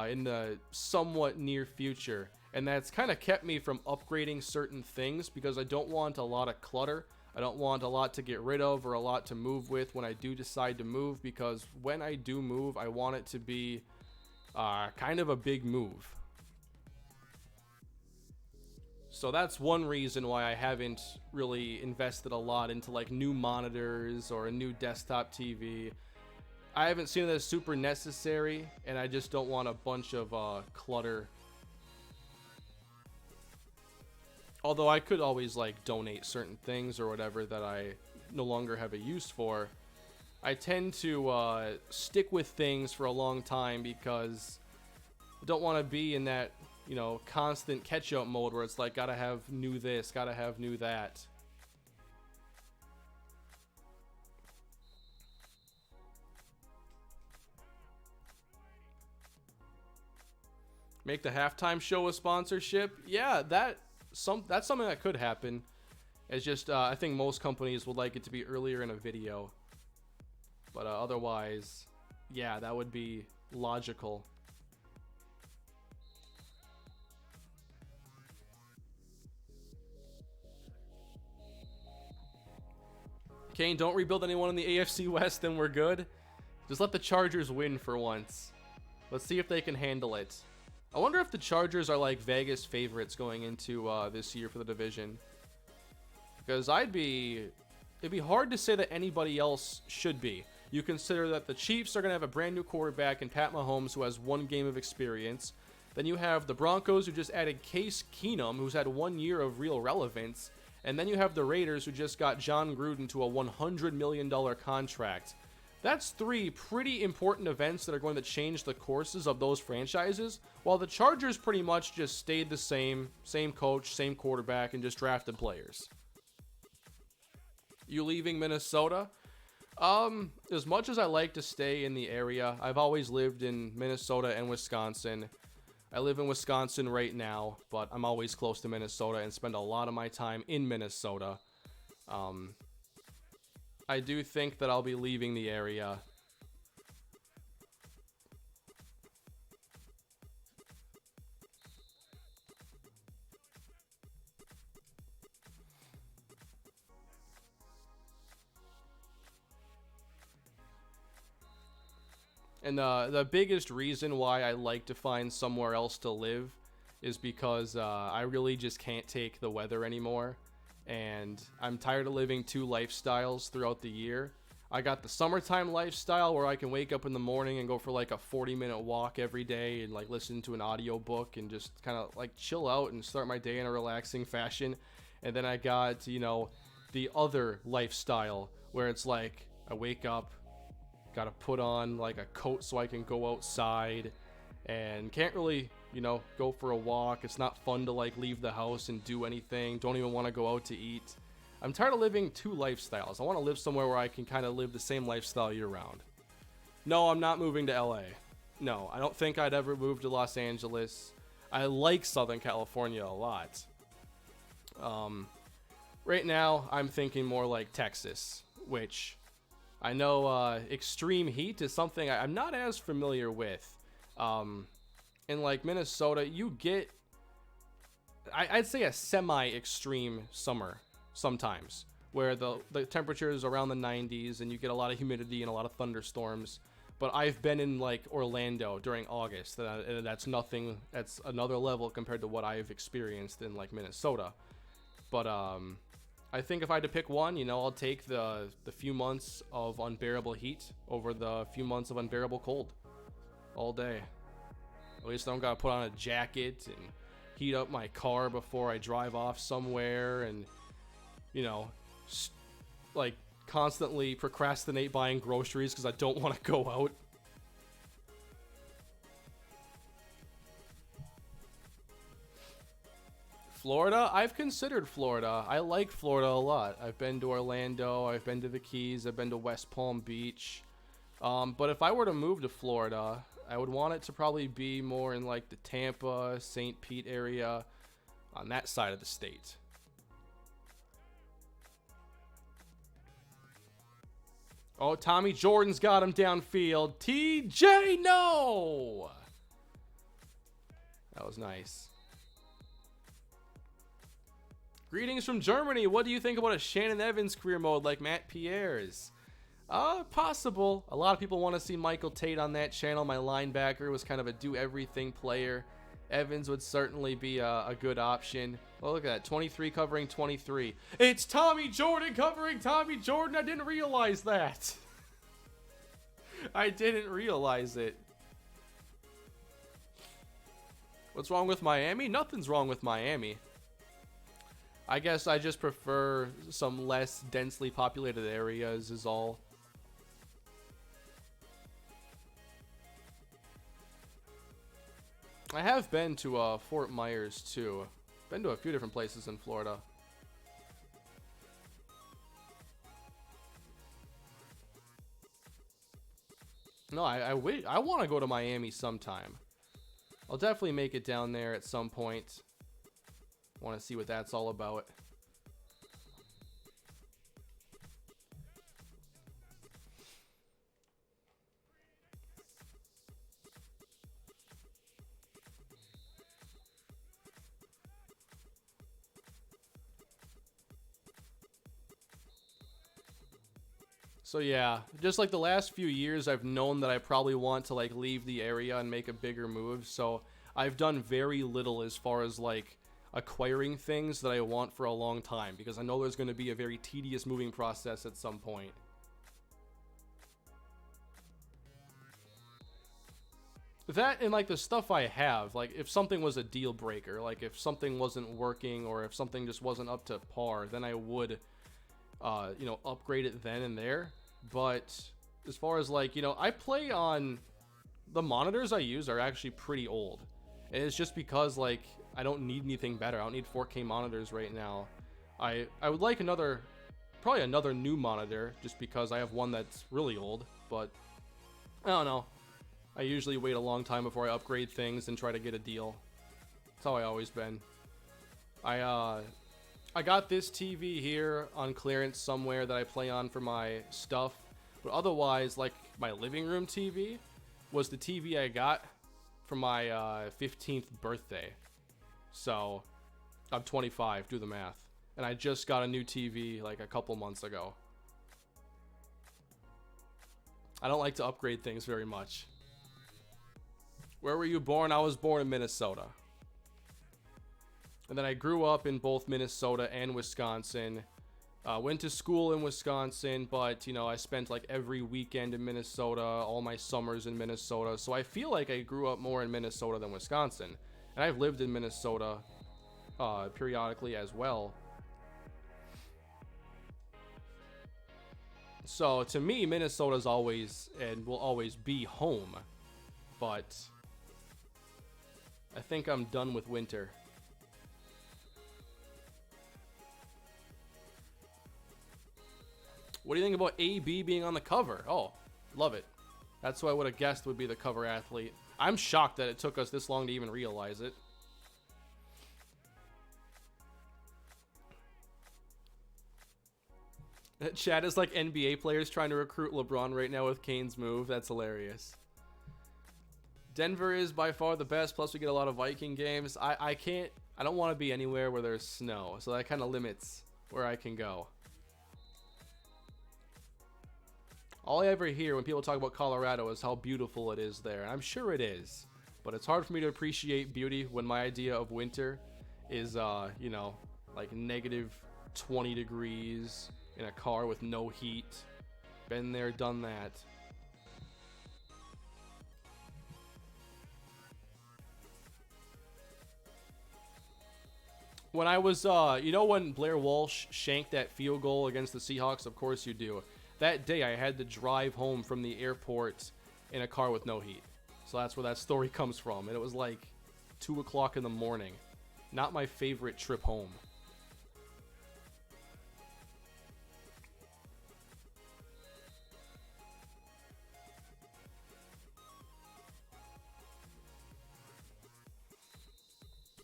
in the somewhat near future, and that's kind of kept me from upgrading certain things because I don't want a lot of clutter. I don't want a lot to get rid of or a lot to move with when I do decide to move, because when I do move, I want it to be kind of a big move. So that's one reason why I haven't really invested a lot into like new monitors or a new desktop TV. I haven't seen it as super necessary, and I just don't want a bunch of clutter. Although I could always like donate certain things or whatever that I no longer have a use for. I tend to stick with things for a long time because I don't want to be in that, you know, constant catch-up mode where it's like, gotta have new this, gotta have new that. Make the halftime show a sponsorship? Yeah, that's something that could happen. It's just I think most companies would like it to be earlier in a video. But otherwise, yeah, that would be logical. Kane, don't rebuild anyone in the AFC West, then we're good. Just let the Chargers win for once. Let's see if they can handle it. I wonder if the Chargers are like Vegas favorites going into this year for the division. Because it'd be hard to say that anybody else should be. You consider that the Chiefs are going to have a brand new quarterback in Pat Mahomes, who has 1 game of experience. Then you have the Broncos, who just added Case Keenum, who's had 1 year of real relevance. And then you have the Raiders, who just got John Gruden to a $100 million contract. That's 3 pretty important events that are going to change the courses of those franchises, while the Chargers pretty much just stayed the same coach, same quarterback, and just drafted players. You leaving Minnesota? As much as I like to stay in the area, I've always lived in Minnesota and Wisconsin. I live in Wisconsin right now, but I'm always close to Minnesota and spend a lot of my time in Minnesota. I do think that I'll be leaving the area. And the biggest reason why I like to find somewhere else to live is because I really just can't take the weather anymore. And I'm tired of living 2 lifestyles throughout the year. I got the summertime lifestyle where I can wake up in the morning and go for like a 40-minute walk every day and like listen to an audiobook and just kind of like chill out and start my day in a relaxing fashion. And then I got, you know, the other lifestyle where it's like I wake up, gotta put on like a coat so I can go outside, and can't really, you know, go for a walk. It's not fun to like leave the house and do anything. Don't even want to go out to eat. I'm tired of living 2 lifestyles. I want to live somewhere where I can kind of live the same lifestyle year round. No, I'm not moving to LA. No, I don't think I'd ever move to Los Angeles. I like Southern California a lot. Right now, I'm thinking more like Texas, which I know extreme heat is something I'm not as familiar with. In like Minnesota, you get I'd say a semi-extreme summer sometimes, where the temperature is around the 90s and you get a lot of humidity and a lot of thunderstorms. But I've been in like Orlando during August, and that's nothing. That's another level compared to what I've experienced in like Minnesota. But I think if I had to pick one, I'll take the few months of unbearable heat over the few months of unbearable cold all day. At least I don't gotta put on a jacket and heat up my car before I drive off somewhere, and like constantly procrastinate buying groceries because I don't want to go out. Florida, I've considered Florida. I like Florida a lot. I've been to Orlando, I've been to the Keys, I've been to West Palm Beach. But if I were to move to Florida, I would want it to probably be more in like the Tampa, St. Pete area, on that side of the state. Oh, Tommy Jordan's got him downfield. TJ, no! That was nice. Greetings from Germany. What do you think about a Shannon Evans career mode like Matt Pierre's? Possible. A lot of people want to see Michael Tate on that channel. My linebacker was kind of a do-everything player. Evans would certainly be a good option. Well, look at that. 23 covering 23. It's Tommy Jordan covering Tommy Jordan. I didn't realize that. I didn't realize it. What's wrong with Miami? Nothing's wrong with Miami. I guess I just prefer some less densely populated areas is all. I have been to Fort Myers too. Been to a few different places in Florida. No, I want to go to Miami sometime. I'll definitely make it down there at some point. Want to see what that's all about. So yeah, just like the last few years, I've known that I probably want to like leave the area and make a bigger move. So I've done very little as far as like acquiring things that I want for a long time, because I know there's going to be a very tedious moving process at some point. That and like the stuff I have, like if something was a deal breaker, like if something wasn't working or if something just wasn't up to par, then I would upgrade it then and there. But as far as like, I play on the monitors I use are actually pretty old. And it's just because like I don't need anything better. I don't need 4K monitors right now. I would like probably another new monitor, just because I have one that's really old, but I don't know. I usually wait a long time before I upgrade things and try to get a deal. That's how I always been. I got this TV here on clearance somewhere that I play on for my stuff, but otherwise, like my living room TV was the TV I got for my 15th birthday. So I'm 25, do the math. And I just got a new TV like a couple months ago. I don't like to upgrade things very much. Where were you born? I was born in Minnesota. And then I grew up in both Minnesota and Wisconsin. Went to school in Wisconsin, but I spent like every weekend in Minnesota, all my summers in Minnesota. So I feel like I grew up more in Minnesota than Wisconsin. And I've lived in Minnesota periodically as well. So to me, Minnesota's always and will always be home. But I think I'm done with winter. What do you think about AB being on the cover? Oh, love it. That's who I would have guessed would be the cover athlete. I'm shocked that it took us this long to even realize it. Chat is like NBA players trying to recruit LeBron right now with Kane's move. That's hilarious. Denver is by far the best, plus we get a lot of Viking games. I can't I don't want to be anywhere where there's snow, so that kind of limits where I can go. All I ever hear when people talk about Colorado is how beautiful it is there. And I'm sure it is, but it's hard for me to appreciate beauty when my idea of winter is, you know, like negative 20 degrees in a car with no heat. Been there, done that. When I was, you know when Blair Walsh shanked that field goal against the Seahawks? Of course you do. That day I had to drive home from the airport in a car with no heat. So that's where that story comes from. And it was like 2 o'clock in the morning. Not my favorite trip home.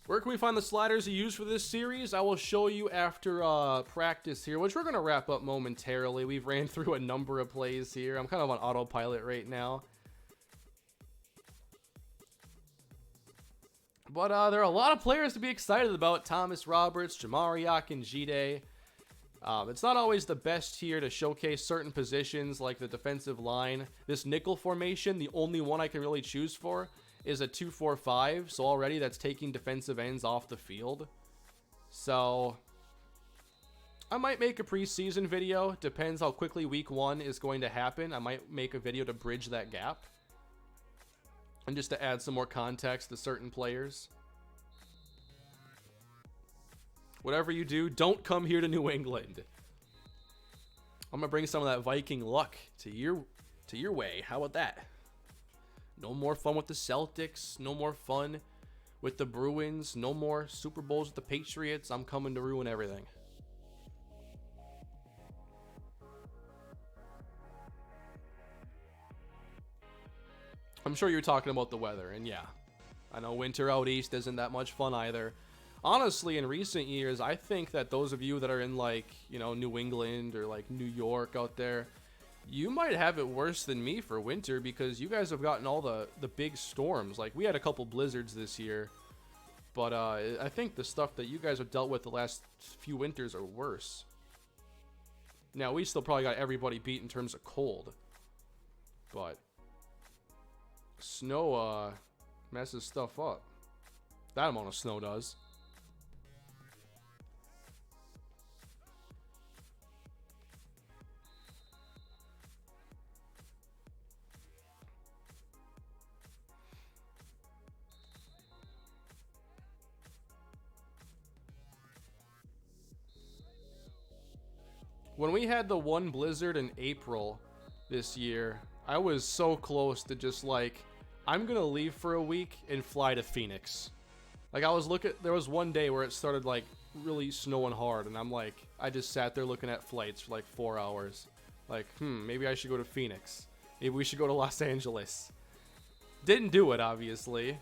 Where can we find the sliders you use for this series? I will show you after practice here, which we're going to wrap up momentarily. We've ran through a number of plays here. I'm kind of on autopilot right now. But there are a lot of players to be excited about. Thomas Roberts, Jamari Akinjide. It's not always the best here to showcase certain positions like the defensive line. This nickel formation, the only one I can really choose for, is a 2-4-5, so already that's taking defensive ends off the field. So I might make a preseason video. Depends how quickly week 1 is going to happen. I might make a video to bridge that gap and just to add some more context to certain players. Whatever you do, don't come here to New England. I'm gonna bring some of that Viking luck to your way. How about that? No more fun with the Celtics. No more fun with the Bruins. No more Super Bowls with the Patriots. I'm coming to ruin everything. I'm sure you're talking about the weather, and yeah, I know winter out east isn't that much fun either. Honestly, in recent years, I think that those of you that are in, like, you know, New England or like New York out there, you might have it worse than me for winter because you guys have gotten all the big storms. Like, we had a couple blizzards this year, but I think the stuff that you guys have dealt with the last few winters are worse. Now, we still probably got everybody beat in terms of cold, but snow messes stuff up. That amount of snow does. When we had the one blizzard in April this year, I was so close to just like, I'm gonna leave for a week and fly to Phoenix. Like, I was there was one day where it started like really snowing hard, and I'm like, I just sat there looking at flights for like 4 hours. Like, maybe I should go to Phoenix. Maybe we should go to Los Angeles. Didn't do it, obviously.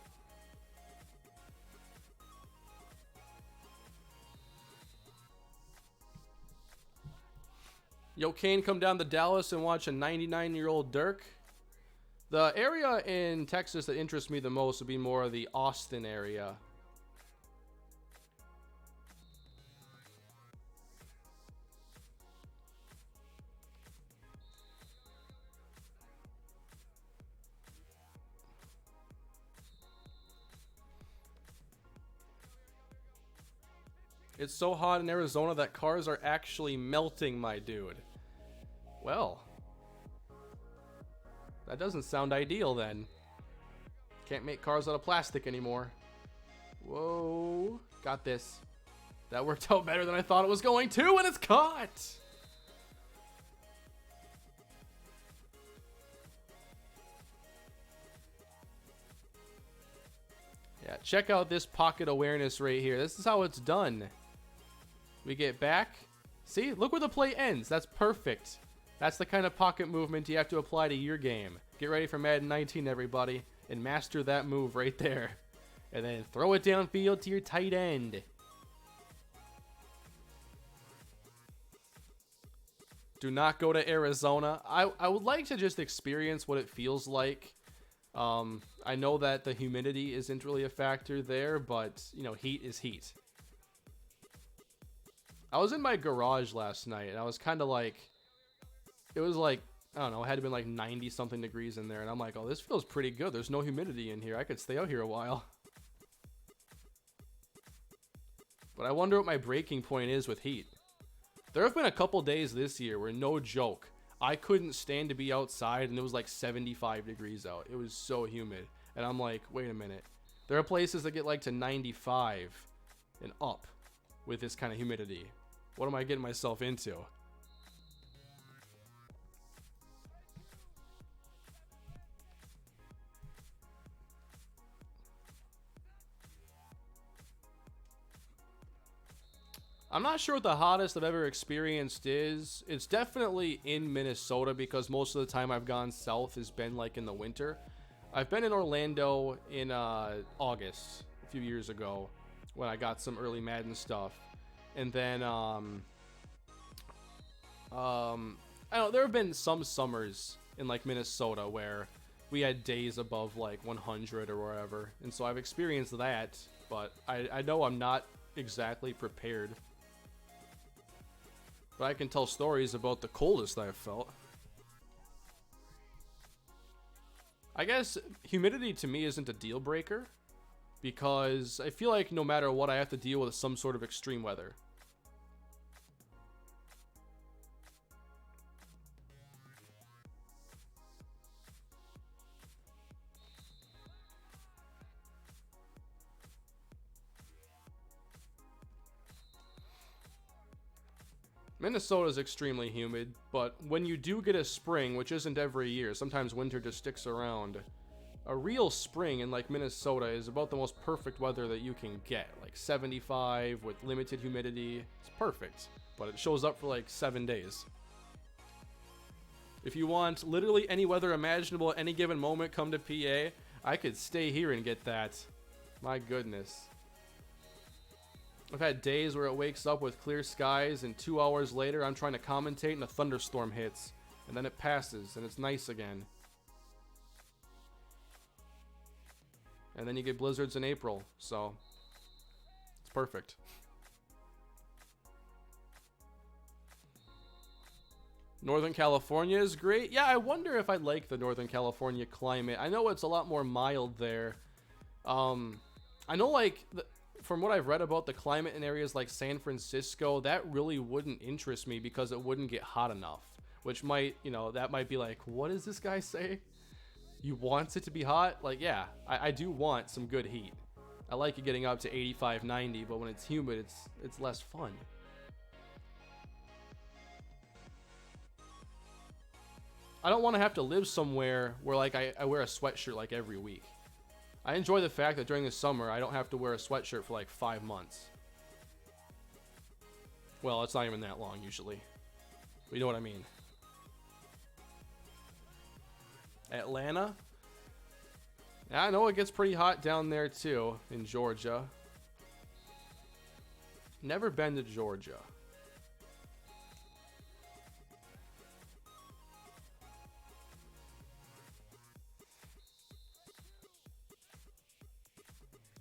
Yo, Kane, come down to Dallas and watch a 99-year-old Dirk. The area in Texas that interests me the most would be more of the Austin area. It's so hot in Arizona that cars are actually melting, my dude. Well, that doesn't sound ideal then. Can't make cars out of plastic anymore. Whoa, got this. That worked out better than I thought it was going to, and it's caught! Yeah, check out this pocket awareness right here. This is how it's done. We get back. See, look where the play ends. That's perfect. That's the kind of pocket movement you have to apply to your game. Get ready for Madden 19, everybody, and master that move right there. And then throw it downfield to your tight end. Do not go to Arizona. I would like to just experience what it feels like I know that the humidity isn't really a factor there, but, you know, heat is heat. I was in my garage last night, and I was kind of like, it was like, I don't know, it had to been like 90 something degrees in there, and I'm like, oh, this feels pretty good. There's no humidity in here. I could stay out here a while. But I wonder what my breaking point is with heat. There have been a couple days this year where, no joke, I couldn't stand to be outside, and it was like 75 degrees out. It was so humid. And I'm like, wait a minute. There are places that get like to 95 and up with this kind of humidity. What am I getting myself into? I'm not sure what the hottest I've ever experienced is. It's definitely in Minnesota because most of the time I've gone south has been like in the winter. I've been in Orlando in August a few years ago when I got some early Madden stuff. And then I don't know, there have been some summers in like Minnesota where we had days above like 100 or whatever. And so I've experienced that, but I know I'm not exactly prepared. But I can tell stories about the coldest I've felt. I guess humidity to me isn't a deal breaker because I feel like no matter what, I have to deal with some sort of extreme weather. Minnesota is extremely humid, but when you do get a spring, which isn't every year, sometimes winter just sticks around, a real spring in like Minnesota is about the most perfect weather that you can get. Like 75 with limited humidity. It's perfect, but it shows up for like 7 days. If you want literally any weather imaginable at any given moment, come to PA. I could stay here and get that. My goodness. I've had days where it wakes up with clear skies and 2 hours later I'm trying to commentate and a thunderstorm hits. And then it passes and it's nice again. And then you get blizzards in April, so it's perfect. Northern California is great. Yeah, I wonder if I like the Northern California climate. I know it's a lot more mild there. I know like from what I've read about the climate in areas like San Francisco, that really wouldn't interest me because it wouldn't get hot enough. Which might, you know, that might be like, what does this guy say? You want it to be hot? Like, yeah, I do want some good heat. I like it getting up to 85, 90, but when it's humid, it's less fun. I don't want to have to live somewhere where like I wear a sweatshirt like every week. I enjoy the fact that during the summer, I don't have to wear a sweatshirt for like 5 months. Well, it's not even that long usually. But you know what I mean. Atlanta? Yeah, I know it gets pretty hot down there too, in Georgia. Never been to Georgia.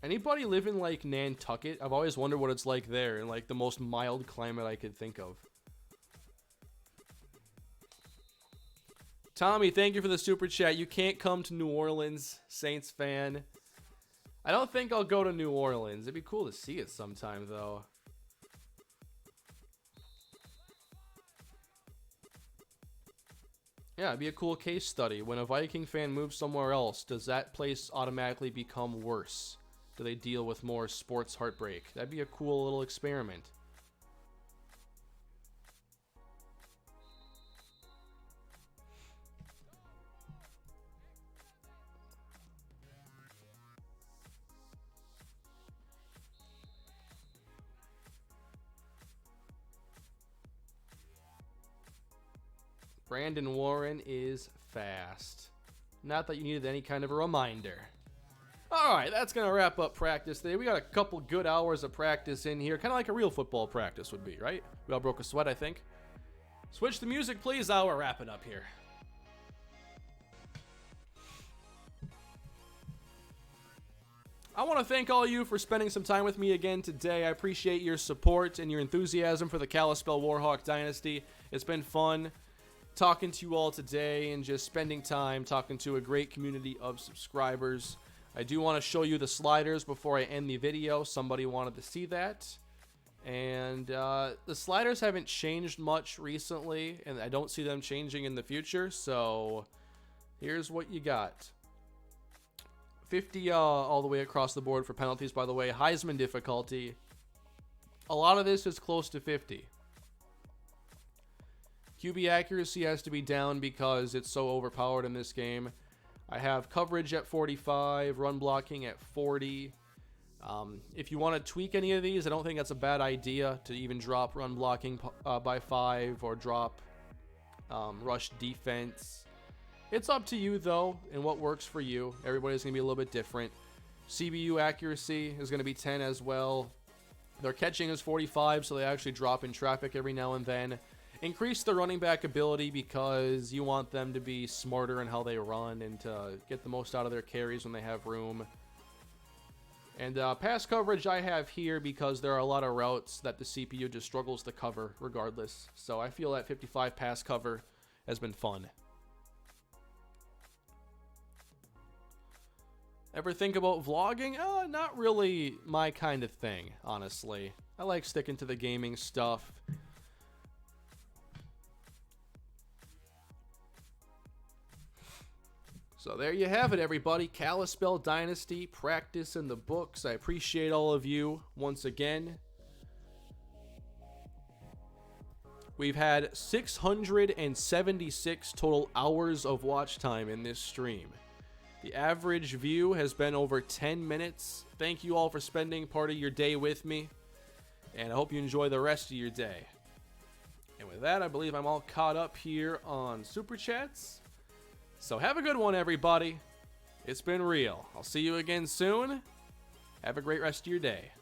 Anybody live in like Nantucket? I've always wondered what it's like there in like the most mild climate I could think of. Tommy, thank you for the super chat. You can't come to New Orleans, Saints fan. I don't think I'll go to New Orleans. It'd be cool to see it sometime though. Yeah, it'd be a cool case study. When a Viking fan moves somewhere else, does that place automatically become worse? Do they deal with more sports heartbreak? That'd be a cool little experiment. Brandon Warren is fast. Not that you needed any kind of a reminder. Alright, that's going to wrap up practice today. We got a couple good hours of practice in here. Kind of like a real football practice would be, right? We all broke a sweat, I think. Switch the music, please. We're wrapping up here. I want to thank all of you for spending some time with me again today. I appreciate your support and your enthusiasm for the Kalispell Warhawk Dynasty. It's been fun talking to you all today and just spending time talking to a great community of subscribers. I do want to show you the sliders before I end the video. Somebody wanted to see that. And the sliders haven't changed much recently, and I don't see them changing in the future. So here's what you got. 50 all the way across the board for penalties, by the way. Heisman difficulty. A lot of this is close to 50. QB accuracy has to be down because it's so overpowered in this game. I have coverage at 45, run blocking at 40. If you want to tweak any of these, I don't think that's a bad idea to even drop run blocking by 5 or drop rush defense. It's up to you, though, and what works for you. Everybody's going to be a little bit different. CBU accuracy is going to be 10 as well. Their catching is 45, so they actually drop in traffic every now and then. Increase the running back ability because you want them to be smarter in how they run and to get the most out of their carries when they have room. And pass coverage I have here because there are a lot of routes that the CPU just struggles to cover regardless. So I feel that 55 pass cover has been fun. Ever think about vlogging? Not really my kind of thing, honestly. I like sticking to the gaming stuff. So there you have it, everybody. Kalispell Dynasty, practice in the books. I appreciate all of you once again. We've had 676 total hours of watch time in this stream. The average view has been over 10 minutes. Thank you all for spending part of your day with me, and I hope you enjoy the rest of your day. And with that, I believe I'm all caught up here on Super Chats. So have a good one, everybody. It's been real. I'll see you again soon. Have a great rest of your day.